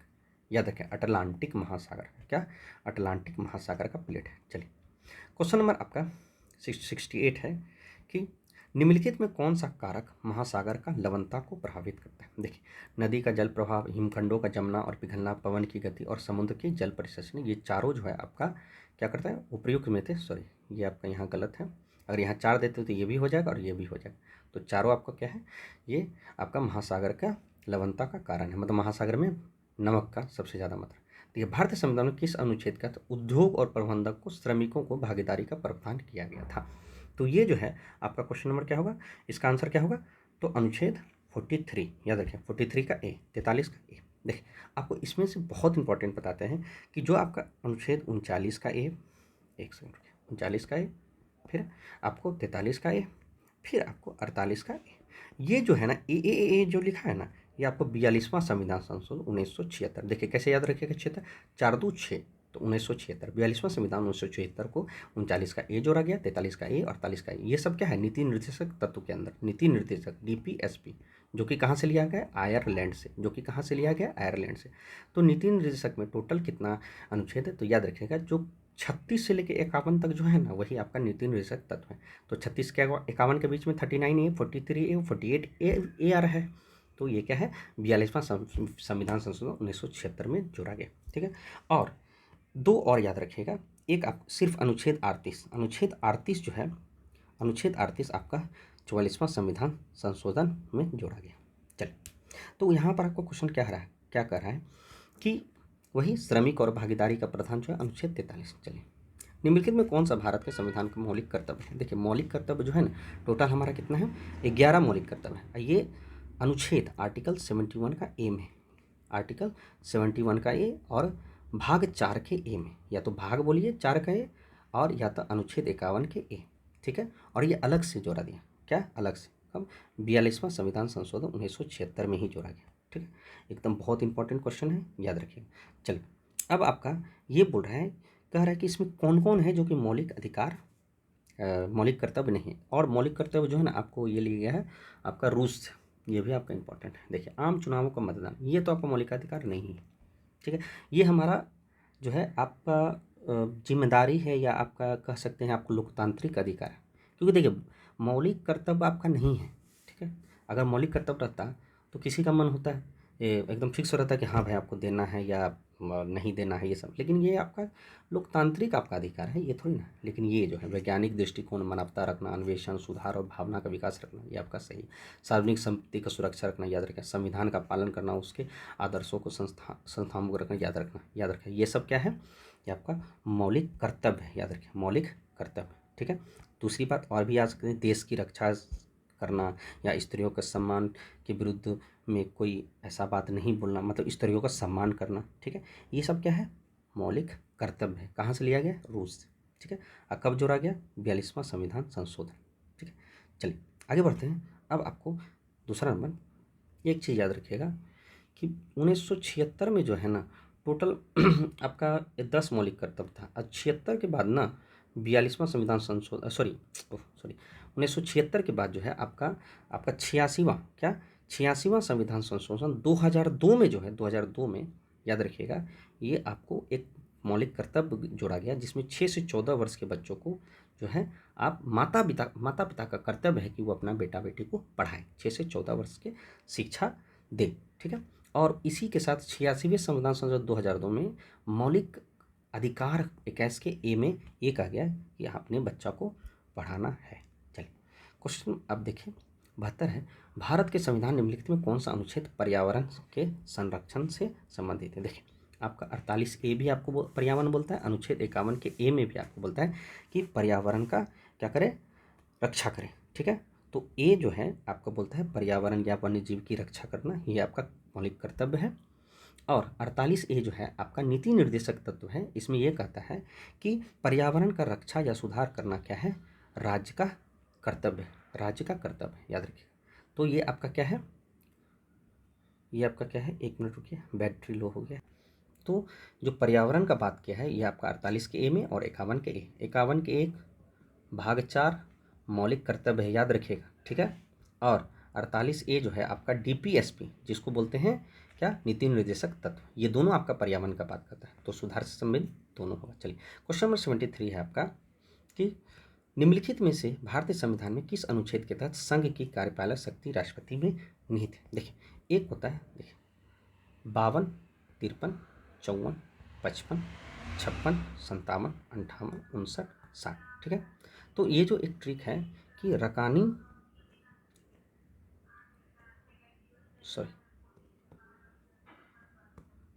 याद रखें, अटलांटिक महासागर का क्या, अटलांटिक महासागर का प्लेट है। चलिए क्वेश्चन नंबर आपका 68 है कि निम्नलिखित में कौन सा कारक महासागर का लवणता को प्रभावित करता है। देखिए नदी का जल प्रवाह, हिमखंडों का जमना और पिघलना, पवन की गति और समुद्र की जल परिसंचरण, ये चारों जो है आपका क्या करता है, उपयुक्त में थे, सॉरी ये आपका यहाँ गलत है, अगर यहाँ 4 देते हो तो ये भी हो जाएगा और ये भी हो जाएगा। तो चारों आपका क्या है, ये आपका महासागर का लवणता का कारण है, मतलब महासागर में नमक का सबसे ज़्यादा मात्रा। देखिए भारतीय संविधान में किस अनुच्छेद का उद्योग और प्रबंधक को श्रमिकों को भागीदारी का प्रावधान किया गया था। तो ये जो है आपका क्वेश्चन नंबर क्या होगा, इसका आंसर क्या होगा, तो अनुच्छेद 43, याद रखें 43 का ए, 43 का ए। देखिए आपको इसमें से बहुत इंपॉर्टेंट बताते हैं कि जो आपका अनुच्छेद 39 का ए, एक सेकंड, 39 का ए, फिर आपको 43 का ए, फिर आपको 48 का ए, ये जो है ना ए जो लिखा है ना, ये आपको 42वां संविधान संशोधन 1976। देखिए कैसे याद रखिएगा, 76 4 2 6, तो 1976 42वां संविधान 1976 को 39 का ए जोड़ा गया, 43 का ए, 48 का ए। ये सब क्या है, नीति निर्देशक तत्व के अंदर, नीति निर्देशक डीपीएसपी, जो कि कहाँ से लिया गया, आयरलैंड से, जो कि कहाँ से लिया गया, आयरलैंड से। तो नीति निर्देशक में टोटल कितना अनुच्छेद है, तो याद रखिएगा जो 36 से लेकर 51 तक जो है ना, वही आपका नीति निर्देशक तत्व है। तो 36 के 51 के बीच में 39 ए, 43 ए, 48 ए आ रहा है। तो ये क्या है, 42वां संविधान संशोधन 1976 में जोड़ा गया, ठीक है। और दो और याद रखिएगा, एक आप सिर्फ अनुच्छेद 38, अनुच्छेद 38 जो है, अनुच्छेद 38 आपका 44वां संविधान संशोधन में जोड़ा गया। चलिए तो यहाँ पर आपको क्वेश्चन क्या रहा है, क्या कर रहा है कि वही श्रमिक और भागीदारी का प्रावधान जो है अनुच्छेद 43। चलिए निम्नलिखित में कौन सा भारत के संविधान का मौलिक कर्तव्य है। देखिए मौलिक कर्तव्य जो है ना, टोटल हमारा कितना है, 11 मौलिक कर्तव्य है। ये अनुच्छेद आर्टिकल 71 का ए में, आर्टिकल 71 का ए और भाग 4 के ए में, या तो भाग बोलिए 4 का ए, और या तो अनुच्छेद 51 के ए, ठीक है। और ये अलग से जोड़ा दिया, क्या अलग से, कब, 42वां संविधान संशोधन 1976 में ही जोड़ा गया, ठीक है। एकदम बहुत इंपॉर्टेंट क्वेश्चन है, याद रखिएगा। चलिए अब आपका ये बोल रहा है, कह रहा है कि इसमें कौन कौन है जो कि मौलिक अधिकार, मौलिक कर्तव्य नहीं है। और मौलिक कर्तव्य जो है ना आपको ये लिया गया है आपका रूस से, ये भी आपका इंपॉर्टेंट है। देखिए आम चुनावों का मतदान, ये तो आपका मौलिक अधिकार नहीं है, ठीक है। ये हमारा जो है आपका जिम्मेदारी है, या आपका कह सकते हैं आपको लोकतांत्रिक अधिकार है। क्योंकि देखिए मौलिक कर्तव्य आपका नहीं है, ठीक है। अगर मौलिक कर्तव्य रहता तो किसी का मन होता है एकदम फिक्स रहता है कि हाँ भाई आपको देना है या नहीं देना है, ये सब। लेकिन ये आपका लोकतांत्रिक आपका अधिकार है, ये थोड़ी ना। लेकिन ये जो है वैज्ञानिक दृष्टिकोण, मानवता रखना, अन्वेषण, सुधार और भावना का विकास रखना, ये आपका सही। सार्वजनिक संपत्ति का सुरक्षा रखना, याद रखें। संविधान का पालन करना, उसके आदर्शों को संस्थाओं को रखना, याद रखना, याद रखें। ये सब क्या है, ये आपका मौलिक कर्तव्य है, याद रखें, मौलिक कर्तव्य, ठीक है। दूसरी बात और भी आ सकती है, देश की रक्षा करना, या स्त्रियों के सम्मान के विरुद्ध में कोई ऐसा बात नहीं बोलना, मतलब स्त्रियों का सम्मान करना, ठीक है। ये सब क्या है, मौलिक कर्तव्य है। कहाँ से लिया गया, रूस से, ठीक है। और कब जोड़ा गया, 42वां संविधान संशोधन, ठीक है। चलिए आगे बढ़ते हैं। अब आपको दूसरा नंबर, एक चीज़ याद रखिएगा कि 1976 में जो है ना टोटल आपका 10 मौलिक कर्तव्य था। अब 76 के बाद ना 42वां संविधान संशोधन, सॉरी 1976 के बाद जो है आपका आपका 86वां संविधान संशोधन 2002 में जो है 2002 में, याद रखिएगा, ये आपको एक मौलिक कर्तव्य जोड़ा गया जिसमें 6 से 14 वर्ष के बच्चों को जो है आप माता पिता का कर्तव्य है कि वो अपना बेटा बेटी को पढ़ाएं, 6 से 14 वर्ष के शिक्षा दे। ठीक है। और इसी के साथ 86वें संविधान संशोधन 2002 में मौलिक अधिकार 21 के ए में ये कहा गया कि आपने बच्चा को पढ़ाना है। चलिए क्वेश्चन अब देखें 72 है, भारत के संविधान निम्नलिखित में कौन सा अनुच्छेद पर्यावरण के संरक्षण से संबंधित है। देखें आपका 48 ए भी आपको पर्यावरण बोलता है, अनुच्छेद 51 के ए में भी आपको बोलता है कि पर्यावरण का क्या करें, रक्षा करें। ठीक है। तो ए जो है आपका बोलता है पर्यावरण या वन्य जीव की रक्षा करना, ये आपका मौलिक कर्तव्य है। और 48 ए जो है आपका नीति निर्देशक तत्व है, इसमें यह कहता है कि पर्यावरण का रक्षा या सुधार करना क्या है, राज्य का कर्तव्य है, राज्य का कर्तव्य है, याद रखिए। तो ये आपका क्या है, ये आपका क्या है, 1 मिनट रुकिए, बैटरी लो हो गया। तो जो पर्यावरण का बात किया है ये आपका 48 के ए में और 51 के ए, 51 के 1 भाग 4 मौलिक कर्तव्य है, याद रखिएगा। ठीक है। और 48 ए जो है आपका डीपीएसपी, जिसको बोलते हैं क्या, नीति निर्देशक तत्व, ये दोनों आपका पर्यावरण का बात करता है, तो सुधार से संबंधित दोनों होगा। चलिए क्वेश्चन नंबर 73 है आपका कि निम्नलिखित में से भारतीय संविधान में किस अनुच्छेद के तहत संघ की कार्यपालक शक्ति राष्ट्रपति में निहित है। देखिए एक होता है, देखिए 52, 53, 54, 55, 56, 57, 58, 59, 60। ठीक है। तो ये जो एक ट्रिक है कि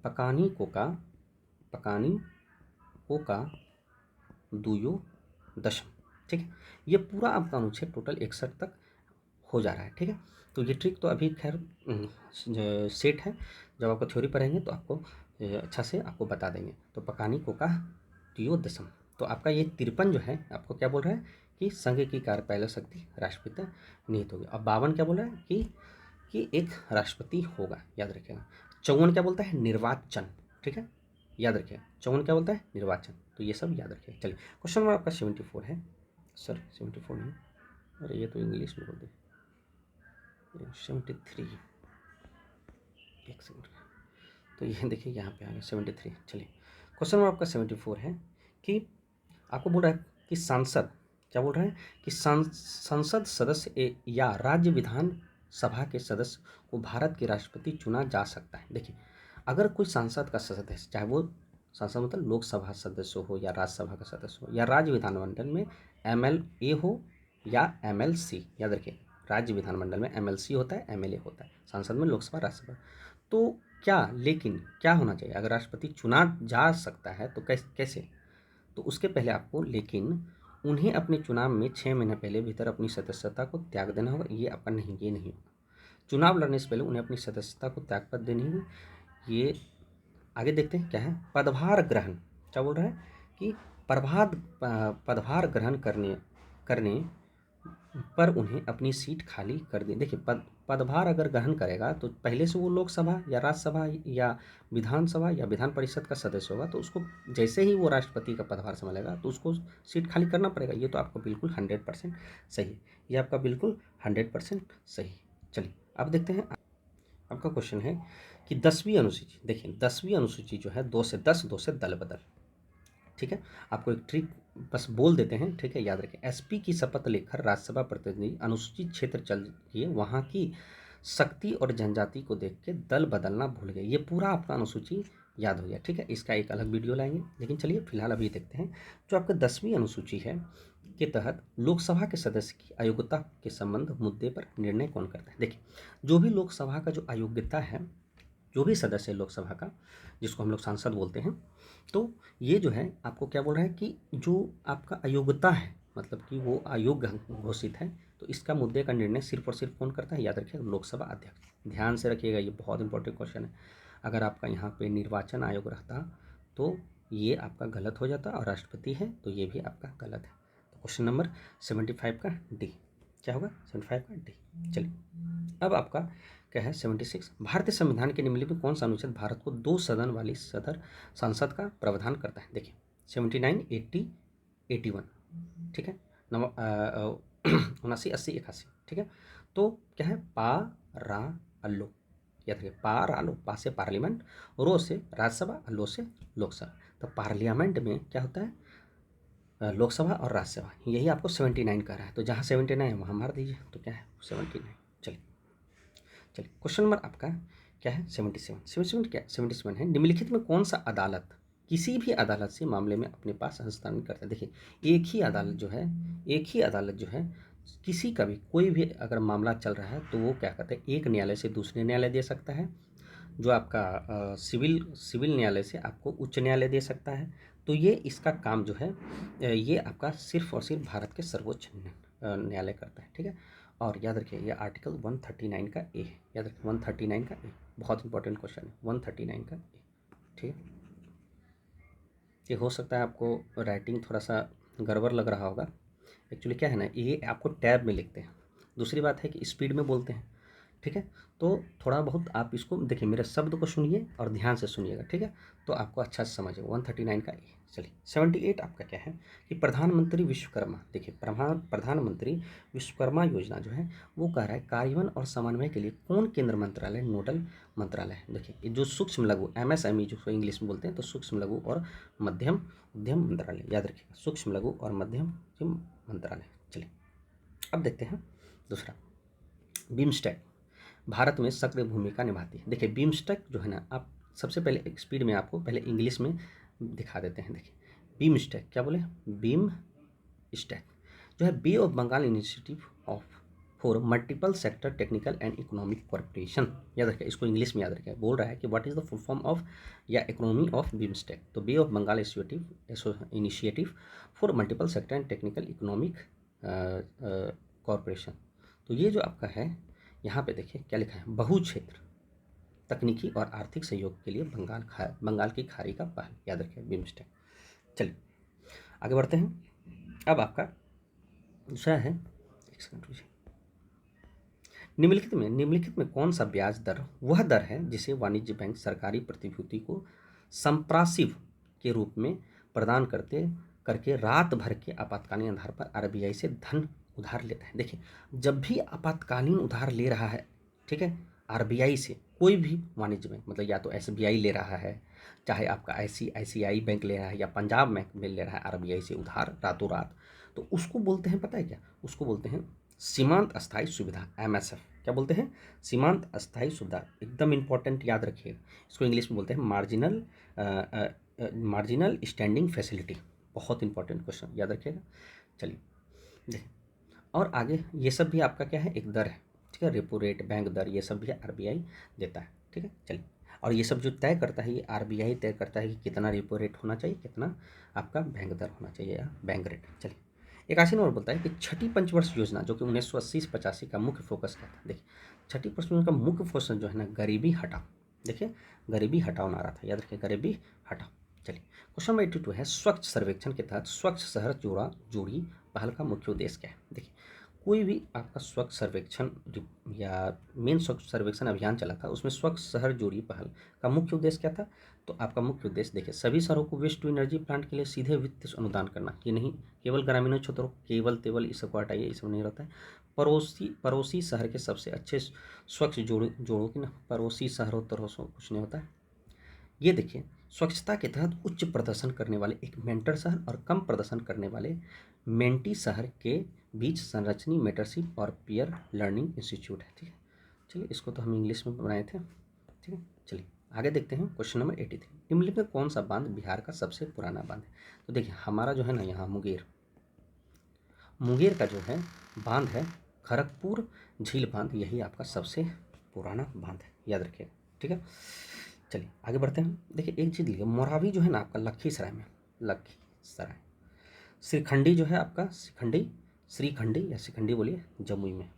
पकानी कोका दुयो दशम। ठीक है। ये पूरा आपका अनुच्छेद टोटल 61 तक हो जा रहा है। ठीक है। तो ये ट्रिक तो अभी खैर सेट है, जब आपको थ्योरी पढ़ेंगे तो आपको अच्छा से आपको बता देंगे। तो पकानी कोका दुयो दशम, तो आपका ये 53 जो है आपको क्या बोल रहा है कि संघ की कार्यपालक शक्ति राष्ट्रपिता निहित होगी। अब 52 क्या बोल रहा है कि एक राष्ट्रपति होगा, याद रखिएगा। 54 क्या बोलता है, निर्वाचन। ठीक है, याद रखिएगा। 54 क्या बोलता है, निर्वाचन। तो ये सब याद रखिएगा। चलिए क्वेश्चन नंबर आपका 74 है, सर 74 नहीं, अरे ये तो इंग्लिश में बोल दे, 73, एक सेकंड। तो ये देखिए यहाँ पे आ गया 73। चलिए क्वेश्चन नंबर आपका 74 है कि आपको बोल रहा है कि सांसद, क्या बोल रहा है कि संसद सदस्य या राज्य विधान सभा के सदस्य को भारत के राष्ट्रपति चुना जा सकता है। देखिए अगर कोई सांसद का सदस्य, चाहे वो सांसद मतलब लोकसभा सदस्य हो या राज्यसभा का सदस्य हो या राज्य विधानमंडल में MLA हो या MLC, याद रखिए राज्य विधानमंडल में MLC होता है, MLA होता है, सांसद में लोकसभा राज्यसभा। तो क्या, लेकिन क्या होना चाहिए, अगर राष्ट्रपति चुना जा सकता है तो कैसे, तो उसके पहले आपको लेकिन उन्हें अपने चुनाव में 6 महीने पहले भीतर अपनी सदस्यता को त्याग देना होगा। ये आपका नहीं, ये नहीं होगा। चुनाव लड़ने से पहले उन्हें अपनी सदस्यता को त्यागपत्र देनी होगी। ये आगे देखते हैं क्या है, पदभार ग्रहण, क्या बोल रहा है कि पदभार ग्रहण करने पर उन्हें अपनी सीट खाली कर दें। देखिए पदभार अगर ग्रहण करेगा तो पहले से वो लोकसभा या राज्यसभा या विधानसभा या विधान परिषद का सदस्य होगा, तो उसको जैसे ही वो राष्ट्रपति का पदभार संभालेगा तो उसको सीट खाली करना पड़ेगा। ये तो आपको बिल्कुल 100% सही है, ये आपका बिल्कुल 100% सही। चलिए अब देखते हैं आपका क्वेश्चन है कि 10वीं अनुसूची, देखिए 10वीं अनुसूची जो है 2 से 10, 2 से दल बदल। ठीक है, आपको एक ट्रिक बस बोल देते हैं, ठीक है, याद रखें। SP की शपथ लेकर राज्यसभा प्रतिनिधि अनुसूचित क्षेत्र चलिए वहाँ की शक्ति और जनजाति को देख के दल बदलना भूल गए। ये पूरा आपका अनुसूची याद हो गया। ठीक है, इसका एक अलग वीडियो लाएंगे, लेकिन चलिए फिलहाल अभी देखते हैं जो आपका 10वीं अनुसूची है के तहत लोकसभा के सदस्य की अयोग्यता के संबंध मुद्दे पर निर्णय कौन करता है। देखिए जो भी लोकसभा का जो अयोग्यता है, जो भी सदस्य है लोकसभा का, जिसको हम लोग सांसद बोलते हैं, तो ये जो है आपको क्या बोल रहा है कि जो आपका अयोग्यता है, मतलब कि वो अयोग्य घोषित है, तो इसका मुद्दे का निर्णय सिर्फ और सिर्फ कौन करता है, याद रखिएगा लोकसभा अध्यक्ष। ध्यान से रखिएगा, ये बहुत इंपॉर्टेंट क्वेश्चन है। अगर आपका यहाँ पे निर्वाचन आयोग रहता तो ये आपका गलत हो जाता, और राष्ट्रपति है तो ये भी आपका गलत है। तो क्वेश्चन नंबर 75 का डी। क्या होगा 75 का डी। चलिए अब आपका क्या है 76, भारतीय संविधान के निम्नलिखित में कौन सा अनुच्छेद भारत को 2 सदन वाली सदर संसद का प्रावधान करता है? देखिए 79, 80, 81, ठीक है, 79, 80, 81, ठीक है। तो क्या है पा रा अल्लो, याद रखिए पा रा लो, पा से पार्लियामेंट, रो से राज्यसभा, लो से लोकसभा। तो पार्लियामेंट में क्या होता है लोकसभा और राज्यसभा, यही आपको 79 का रहा है, तो जहाँ 79 है वहाँ मार दीजिए, तो क्या है 79। चलिए चलिए क्वेश्चन नंबर आपका क्या है 77, 77 क्या 77 है, निम्नलिखित में कौन सा अदालत किसी भी अदालत से मामले में अपने पास हस्तांतरण करता है? देखिए एक ही अदालत जो है किसी का भी कोई भी अगर मामला चल रहा है तो वो क्या कहते हैं एक न्यायालय से दूसरे न्यायालय दे सकता है, जो आपका सिविल न्यायालय से आपको उच्च न्यायालय दे सकता है। तो ये इसका काम जो है ये आपका सिर्फ और सिर्फ भारत के सर्वोच्च न्यायालय करता है, ठीक है। और याद रखिए ये आर्टिकल 139 का ए है, याद रखिए 139 का ए, बहुत इंपॉर्टेंट क्वेश्चन है 139 का ए, ठीक है। ये हो सकता है आपको राइटिंग थोड़ा सा गड़बड़ लग रहा होगा, एक्चुअली क्या है ना ये आपको टैब में लिखते हैं, दूसरी बात है कि स्पीड में बोलते हैं, ठीक है। तो थोड़ा बहुत आप इसको देखिए मेरे शब्द को सुनिए और ध्यान से सुनिएगा, ठीक है, तो आपको अच्छा से समझिए 139 का ए। चलिए 78 आपका क्या है कि प्रधानमंत्री विश्वकर्मा, देखिए प्रधानमंत्री विश्वकर्मा योजना जो है वो कह रहा है कार्यान्वयन और समन्वय के लिए कौन केंद्र मंत्रालय नोडल मंत्रालय है? देखिए ये जो सूक्ष्म लघु MSME जो इंग्लिश में बोलते हैं, तो सूक्ष्म लघु और मध्यम उद्यम मंत्रालय, याद रखिएगा सूक्ष्म लघु और मध्यम उद्यम मंत्रालय। चलिए अब देखते हैं दूसरा, बिम्स्टेक भारत में सक्रिय भूमिका निभाती है। देखिए बिम्स्टेक जो है ना, आप सबसे पहले एक स्पीड में आपको पहले इंग्लिश में दिखा देते हैं। देखिए बिम्स्टेक क्या बोले, बीम स्टैक जो है bay of Bengal initiative of for multiple sector technical and economic corporation, याद रखिए इसको इंग्लिश में याद रखिए, बोल रहा है कि what is the full form of या इकोनॉमी ऑफ बिम्स्टेक, तो bay of Bengal initiative for multiple sector and technical economic corporation. तो ये जो आपका है यहाँ पे देखिए क्या लिखा है, बहु क्षेत्र तकनीकी और आर्थिक सहयोग के लिए बंगाल की खाड़ी का पहल, याद रखिए बिम्स्टेक। चलिए आगे बढ़ते हैं। अब आपका दूसरा है, एक सेकंड रुकिए, निम्नलिखित में कौन सा ब्याज दर वह दर है जिसे वाणिज्य बैंक सरकारी प्रतिभूति को संप्रासिव के रूप में प्रदान करके रात भर के आपातकालीन आधार पर RBI से धन उधार लेता है। देखिए जब भी आपातकालीन उधार ले रहा है, ठीक है, RBI से कोई भी वाणिज्य बैंक, मतलब या तो SBI ले रहा है, चाहे आपका ICICI बैंक ले रहा है या पंजाब बैंक में ले रहा है RBI से उधार रातों रात, तो उसको बोलते हैं पता है क्या, उसको बोलते हैं सीमांत अस्थायी सुविधा, MSF। क्या बोलते हैं, सीमांत अस्थायी सुविधा, एकदम इंपॉर्टेंट याद रखिए, इसको इंग्लिश में बोलते हैं मार्जिनल स्टैंडिंग फैसिलिटी, बहुत इंपॉर्टेंट क्वेश्चन याद रखिएगा। चलिए देखिए और आगे ये सब भी आपका क्या है एक दर है, ठीक है, रेपो रेट, बैंक दर, ये सब भी RBI देता है, ठीक है। चलिए और ये सब जो तय करता है ये RBI तय करता है कि कितना रेपो रेट होना चाहिए, कितना आपका बैंक दर होना चाहिए या बैंक रेट। चलिए 81 नंबर बोलता है कि छठी पंचवर्ष योजना जो कि 1980-85 का मुख्य फोकस क्या था? देखिए छठी पंचवर्ष का मुख्य फोकस जो है ना गरीबी हटाओ, देखिए गरीबी हटाओ नारा था, याद रखिए गरीबी हटाओ। चलिए क्वेश्चन नंबर 82 है स्वच्छ सर्वेक्षण के तहत स्वच्छ शहर जोड़ी पहल का मुख्य उद्देश्य क्या है? देखिए कोई भी आपका स्वच्छ सर्वेक्षण या मेन स्वच्छ सर्वेक्षण अभियान चला था, उसमें स्वच्छ शहर जोड़ी पहल का मुख्य उद्देश्य क्या था? तो आपका मुख्य उद्देश्य देखिए सभी शहरों को वेस्ट टू एनर्जी प्लांट के लिए सीधे वित्तीय अनुदान करना, ये नहीं केवल ग्रामीण क्षेत्रों केवल इस सबको हटाइए, ये सब नहीं रहता है। पड़ोसी शहर के सबसे अच्छे स्वच्छ जोड़ों की ना, पड़ोसी शहरों तरों कुछ नहीं होता है। ये देखिए स्वच्छता के तहत उच्च प्रदर्शन करने वाले एक मेंटर शहर और कम प्रदर्शन करने वाले मेंटी शहर के बीच संरचनी मेंटरशिप और पीयर लर्निंग इंस्टीट्यूट है, ठीक है। चलिए इसको तो हम इंग्लिश में बनाए थे, ठीक है। चलिए आगे देखते हैं क्वेश्चन नंबर 83, निम्नलिखित में कौन सा बांध बिहार का सबसे पुराना बांध है? तो देखिए हमारा जो है ना यहाँ मुंगेर का जो है बांध है खड़गपुर झील बांध, यही आपका सबसे पुराना बांध है, याद रखिएगा, ठीक है। चलिए आगे बढ़ते हैं। देखिए एक चीज़ लिखिए, मोरावी जो है ना आपका लखीसराय, श्रीखंडी जो है आपका श्रीखंडी या श्रीखंडी बोलिए जमुई में,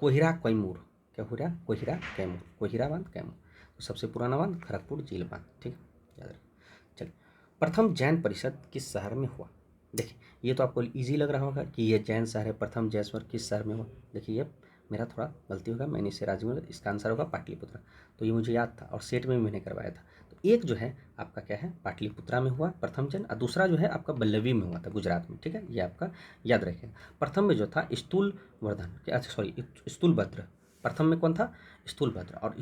कोहिरा कैमूर, कोहिरा बांध कैमूर, तो सबसे पुराना बांध खड़गपुर झील बांध, ठीक है, याद रखिए। चलिए प्रथम जैन परिषद किस शहर में हुआ? देखिए ये तो आपको इजी लग रहा होगा कि ये जैन शहर है, प्रथम जैन शहर किस शहर में हुआ। देखिए ये मेरा थोड़ा गलती होगा, मैंने इसे राज्य में, इसका आंसर होगा पाटलिपुत्र। तो ये मुझे याद था और सेट में भी मैंने करवाया था। तो एक जो है आपका क्या है, पाटलिपुत्रा में हुआ प्रथम जैन, और दूसरा जो है आपका बल्लवी में हुआ था, गुजरात में। ठीक है, ये आपका याद रखिएगा। प्रथम में जो था स्थूल वर्धन, अच्छा सॉरी स्थूलभद्र, प्रथम में कौन था, स्थूलभद्र। और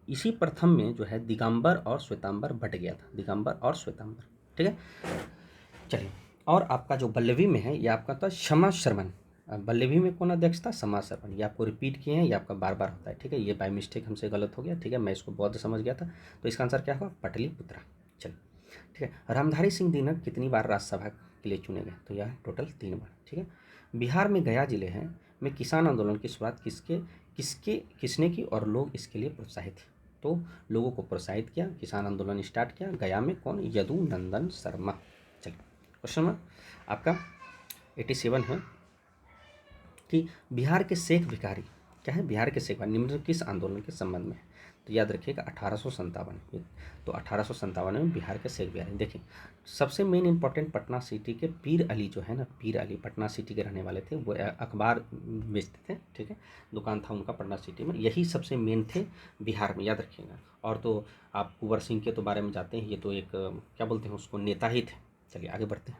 इसी प्रथम में जो है दिगंबर और श्वेतांबर बट गया था, दिगंबर और श्वेतांबर। ठीक है, चलिए। और आपका जो बल्लवी में है ये आपका था क्षमा शर्मन। बल्लवी में कौन अध्यक्ष था, क्षमा शर्मन। ये आपको रिपीट किए हैं, ये आपका बार बार होता है। ठीक है, ये बाय मिस्टेक हमसे गलत हो गया। ठीक है, मैं इसको बौद्ध समझ गया था। तो इसका आंसर क्या होगा, पटलिपुत्रा। चलिए, ठीक है। रामधारी सिंह दिनकर कितनी बार राज्यसभा के लिए चुने गए, तो यह टोटल 3 बार। ठीक है, बिहार में गया जिले हैं में किसान आंदोलन की शुरुआत किसने की और लोग इसके लिए प्रोत्साहित थे। तो लोगों को प्रोत्साहित किया, किसान आंदोलन स्टार्ट किया गया में, कौन, यदु नंदन शर्मा। चलिए, क्वेश्चन नंबर आपका 87 है कि बिहार के शेख भिखारी, क्या है, बिहार के शेख भिखारी निम्न किस आंदोलन के संबंध में है। तो याद रखिएगा 1857। तो 1857 में बिहार के शेख भिखारी। देखिए सबसे मेन इंपॉर्टेंट, पटना सिटी के पीर अली जो है ना, पीर अली पटना सिटी के रहने वाले थे। वो अखबार बेचते थे। ठीक है, दुकान था उनका पटना सिटी में। यही सबसे मेन थे बिहार में, याद रखिएगा। और तो आप कुंवर सिंह के तो बारे में जाते हैं, ये तो एक क्या बोलते हैं उसको, नेता ही थे। चलिए आगे बढ़ते हैं।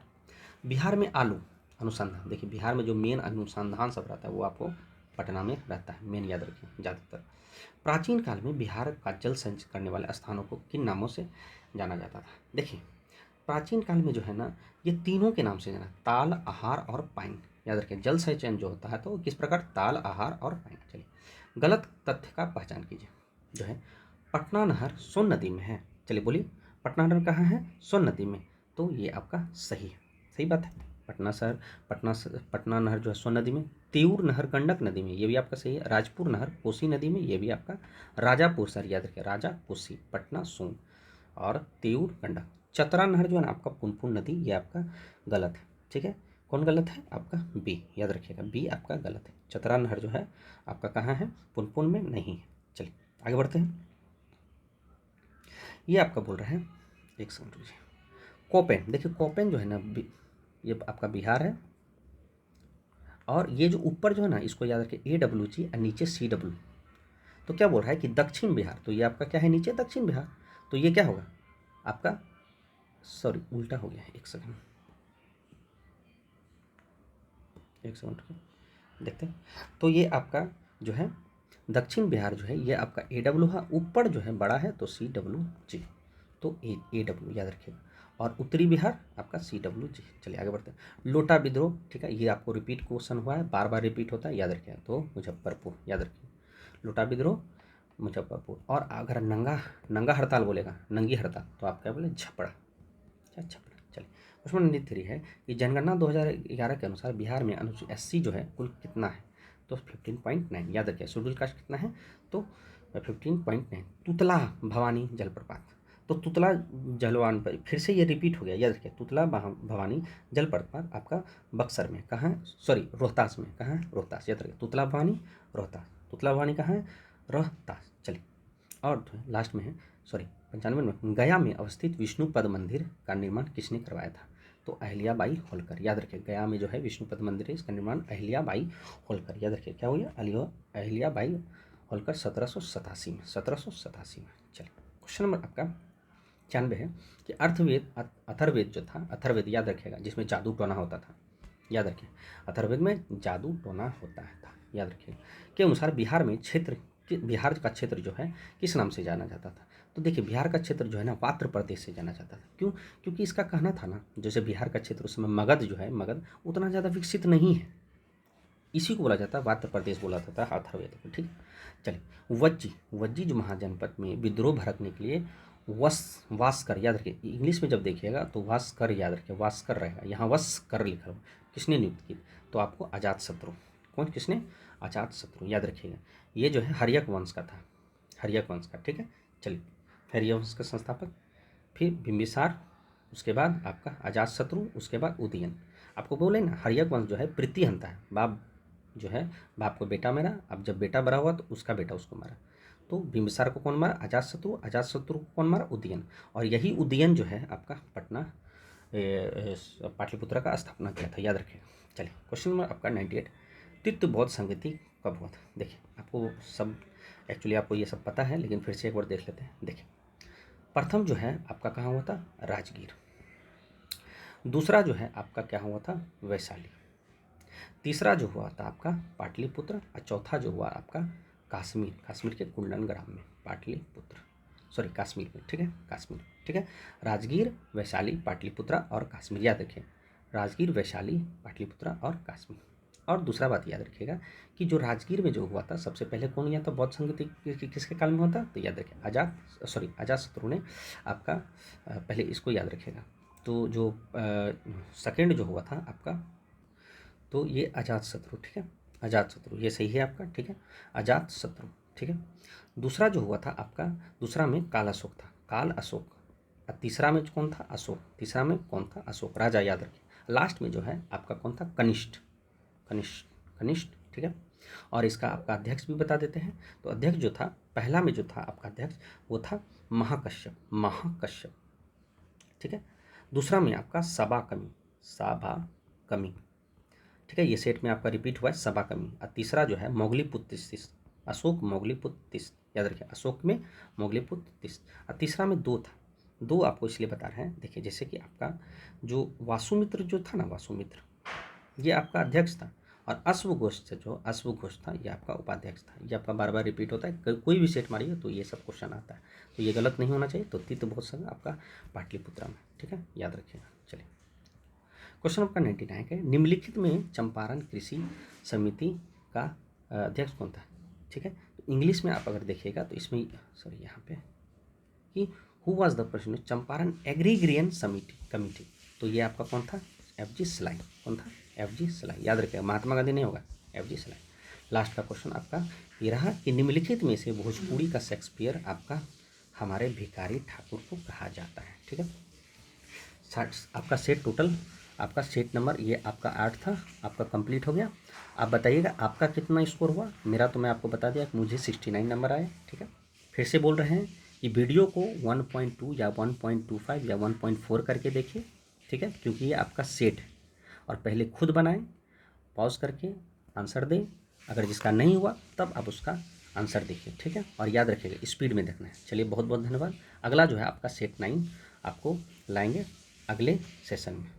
बिहार में आलू अनुसंधान, देखिए बिहार में जो मेन अनुसंधान सब रहता है वो आपको पटना में रहता है, मेन याद रखिए ज़्यादातर। प्राचीन काल में बिहार का जल संचय करने वाले स्थानों को किन नामों से जाना जाता था। देखिए प्राचीन काल में जो है ना, ये तीनों के नाम से जाना, ताल, आहार और पाइन। याद रखें, जल संचयन जो होता है तो किस प्रकार, ताल, आहार और पाइन। चलिए, गलत तथ्य का पहचान कीजिए। जो है पटना नहर सोन नदी में है। चलिए बोलिए, पटना नहर कहाँ है, सोन नदी में। तो ये आपका सही है, सही बात है। पटना नहर जो है सोन नदी में। तिऊर नहर गंडक नदी में, ये भी आपका सही है। राजपुर नहर कोसी नदी में, ये भी आपका। राजापुर सर याद रखिए, राजा कोसी, पटना सोन, और तिऊर गंडक। चतरा नहर जो है ना आपका पुनपुन नदी, ये आपका गलत है। ठीक है, कौन गलत है, आपका बी, याद रखिएगा बी आपका गलत है। चतरा नहर जो है आपका कहाँ है, पुनपुन में नहीं है। चलिए आगे बढ़ते हैं। ये आपका बोल रहे हैं, एक सेकंड रुकिए। कोपेन, देखिए कोपेन जो है ना, ये आपका बिहार है। और ये जो ऊपर जो है ना, इसको याद रखिए AWG और नीचे CW। तो क्या बोल रहा है कि दक्षिण बिहार, तो ये आपका क्या है, नीचे दक्षिण बिहार। तो ये क्या होगा आपका, सॉरी उल्टा हो गया है, एक सेकंड, एक सेकंड देखते हैं। तो ये आपका जो है दक्षिण बिहार जो है ये आपका AW है, ऊपर जो है बड़ा है तो CWG। तो AW याद रखिएगा। और उत्तरी बिहार आपका CWG। चलिए आगे बढ़ते हैं। लोटा विद्रोह, ठीक है, ये आपको रिपीट क्वेश्चन हुआ है, बार बार रिपीट होता है, याद रखिएगा। तो मुजफ्फरपुर, याद रखिए लोटा विद्रोह मुजफ्फरपुर। और अगर नंगा नंगा हड़ताल बोलेगा, नंगी हड़ताल, तो आप क्या बोले, झपड़ा, क्या छपरा। चलिए क्वेश्चन नंबर 3 है कि जनगणना 2011 के अनुसार बिहार में अनुसूचित SC जो है कुल कितना है। तो 15.9, याद रखिए। शेड्यूल कास्ट कितना है, तो 15.9। तुतला भवानी जलप्रपात, तो तुतला जलवान पर फिर से ये रिपीट हो गया, याद रखिए। तुतला भवानी जलप्रपात आपका बक्सर में, कहाँ है, सॉरी रोहतास में, कहाँ है, रोहतास, याद रखिए। तुतला भवानी रोहतास, तुतला भवानी कहाँ है, रोहतास। चलिए, और लास्ट में है, सॉरी 95 में, गया में अवस्थित विष्णुपद मंदिर का निर्माण किसने करवाया था। तो अहिल्याबाई होलकर, याद रखिए। गया में जो है विष्णुपद मंदिर है, इसका निर्माण अहिल्याबाई होलकर, याद रखिए। क्या हो गया, अहिल्याबाई होलकर 1787 में, 1787 में। चलिए क्वेश्चन नंबर आपका 96 है कि अथर्ववेद जो था, अथर्ववेद याद रखिएगा, जिसमें जादू टोना होता था, याद रखिए। अथर्ववेद में जादू टोना होता था, याद रखिए। के अनुसार बिहार का क्षेत्र जो है किस नाम से जाना जाता था। तो देखिए बिहार का क्षेत्र जो है ना पात्र प्रदेश से जाना जाता था। क्यों, क्योंकि इसका कहना था ना, जैसे बिहार का क्षेत्र उस समय मगध जो है, मगध उतना ज़्यादा विकसित नहीं है, इसी को बोला जाता है वात्र प्रदेश बोला जाता है अथर्ववेद को। ठीक, चलिए। वज्जी जो महाजनपद में विद्रोह भड़कने के लिए वास्कर, याद रखिए। इंग्लिश में जब देखिएगा तो वास्कर याद रखिए, वास्कर रहेगा, यहाँ वास्कर लिखा हुआ, किसने नियुक्त की, तो आपको अजात शत्रु। कौन, किसने, अजात शत्रु, याद रखिएगा। ये जो है हर्यक वंश का था, हर्यक वंश का। ठीक है, चलिए, हर्यक वंश का संस्थापक, फिर बिंबिसार, उसके बाद आपका अजातशत्रु, उसके बाद उदयन। आपको बोले ना हर्यक वंश जो है प्रीतिहंता है, बाप जो है, बाप को बेटा मारा, अब जब बेटा बड़ा हुआ तो उसका बेटा उसको मारा। तो बिंबिसार को कौन मारा, अजातशत्रु, अजातशत्रु को कौन मारा, उदयन। और यही उदयन जो है आपका पटना पाटलिपुत्र का स्थापना किया था, याद रखिएगा। चलिए क्वेश्चन नंबर आपका 98, तित्व बौद्ध संगति कब हुआ था? देखिए आपको सब एक्चुअली आपको ये सब पता है, लेकिन फिर से एक बार देख लेते हैं। देखिए प्रथम जो है आपका कहाँ हुआ था? राजगीर। दूसरा जो है आपका क्या हुआ था? वैशाली। तीसरा जो हुआ था आपका पाटलिपुत्र, और चौथा जो हुआ आपका कश्मीर, कश्मीर के कुंडन ग्राम में, पाटलिपुत्र, सॉरी कश्मीर में, ठीक है, कश्मीर, ठीक है। राजगीर, वैशाली, पाटलिपुत्र और कश्मीर, याद रखिए, राजगीर, वैशाली, पाटलिपुत्र और कश्मीर। और दूसरा बात याद रखिएगा कि जो राजगीर में जो हुआ था सबसे पहले कौन हुआ था बौद्ध संगति किसके काल में हुआ था? तो याद रखिए अजातशत्रु ने आपका पहले इसको याद रखिएगा। तो जो सेकेंड जो हुआ था आपका, तो ये अजातशत्रु, ठीक है, अजातशत्रु, ये सही है आपका, ठीक है, अजातशत्रु, ठीक है। दूसरा जो हुआ था आपका, दूसरा में काल अशोक था, काल अशोक। और तीसरा में कौन था? अशोक। तीसरा में कौन था? अशोक राजा, याद रखिए। लास्ट में जो है आपका कौन था? कनिष्ठ, कनिष्ठ, कनिष्ठ, ठीक है। और इसका आपका अध्यक्ष भी बता देते हैं। तो अध्यक्ष जो था, पहला में जो था आपका अध्यक्ष, वो था महाकश्यप, महाकश्यप, ठीक है। दूसरा में आपका सबाकमी, साबाकमी, ठीक है, ये सेट में आपका रिपीट हुआ है सबाकमी। और तीसरा जो है मोगलीपुत्र तिस्त, अशोक मोगलीपुत्र तिस्त, याद रखिए, अशोक में मोगलीपुत्र तिस्त। और तीसरा में दो था, दो आपको इसलिए बता रहे हैं, देखिए जैसे कि आपका जो वासुमित्र जो था ना, वासुमित्र, ये आपका अध्यक्ष था। और अश्वघोष जो अश्वघोष था, ये आपका उपाध्यक्ष था। ये आपका बार बार रिपीट होता है, कोई भी सेट मारिए तो ये सब क्वेश्चन आता है, तो ये गलत नहीं होना चाहिए। तो तित्व बौद्ध संघ आपका पाटलिपुत्र में, ठीक है, याद रखिएगा। चलिए क्वेश्चन आपका 99 है, निम्नलिखित में चंपारण कृषि समिति का अध्यक्ष कौन था? ठीक है, तो इंग्लिश में आप अगर देखिएगा तो इसमें, सॉरी यहाँ पे, कि who was the person, Champaran agrarian committee, तो ये आपका कौन था? FG सलाई। कौन था? FG सलाई, याद रखिएगा, महात्मा गांधी नहीं होगा, FG सलाई। लास्ट का क्वेश्चन आपका ये रहा कि निम्नलिखित में से भोजपुरी का शेक्सपियर आपका हमारे भिखारी ठाकुर को कहा जाता है, ठीक है। आपका सेट टोटल, आपका सेट नंबर ये आपका 8 था, आपका कंप्लीट हो गया। आप बताइएगा आपका कितना स्कोर हुआ। मेरा तो मैं आपको बता दिया कि मुझे 69 नंबर आए, ठीक है। फिर से बोल रहे हैं कि वीडियो को 1.2 या 1.25 या 1.4 करके देखिए, ठीक है, क्योंकि ये आपका सेट है। और पहले खुद बनाएं, पॉज करके आंसर दें। अगर जिसका नहीं हुआ तब आप उसका आंसर देखिए, ठीक है। और याद रखिएगा स्पीड में देखना है। चलिए बहुत बहुत धन्यवाद। अगला जो है आपका सेट 9 आपको लाएंगे अगले सेशन में।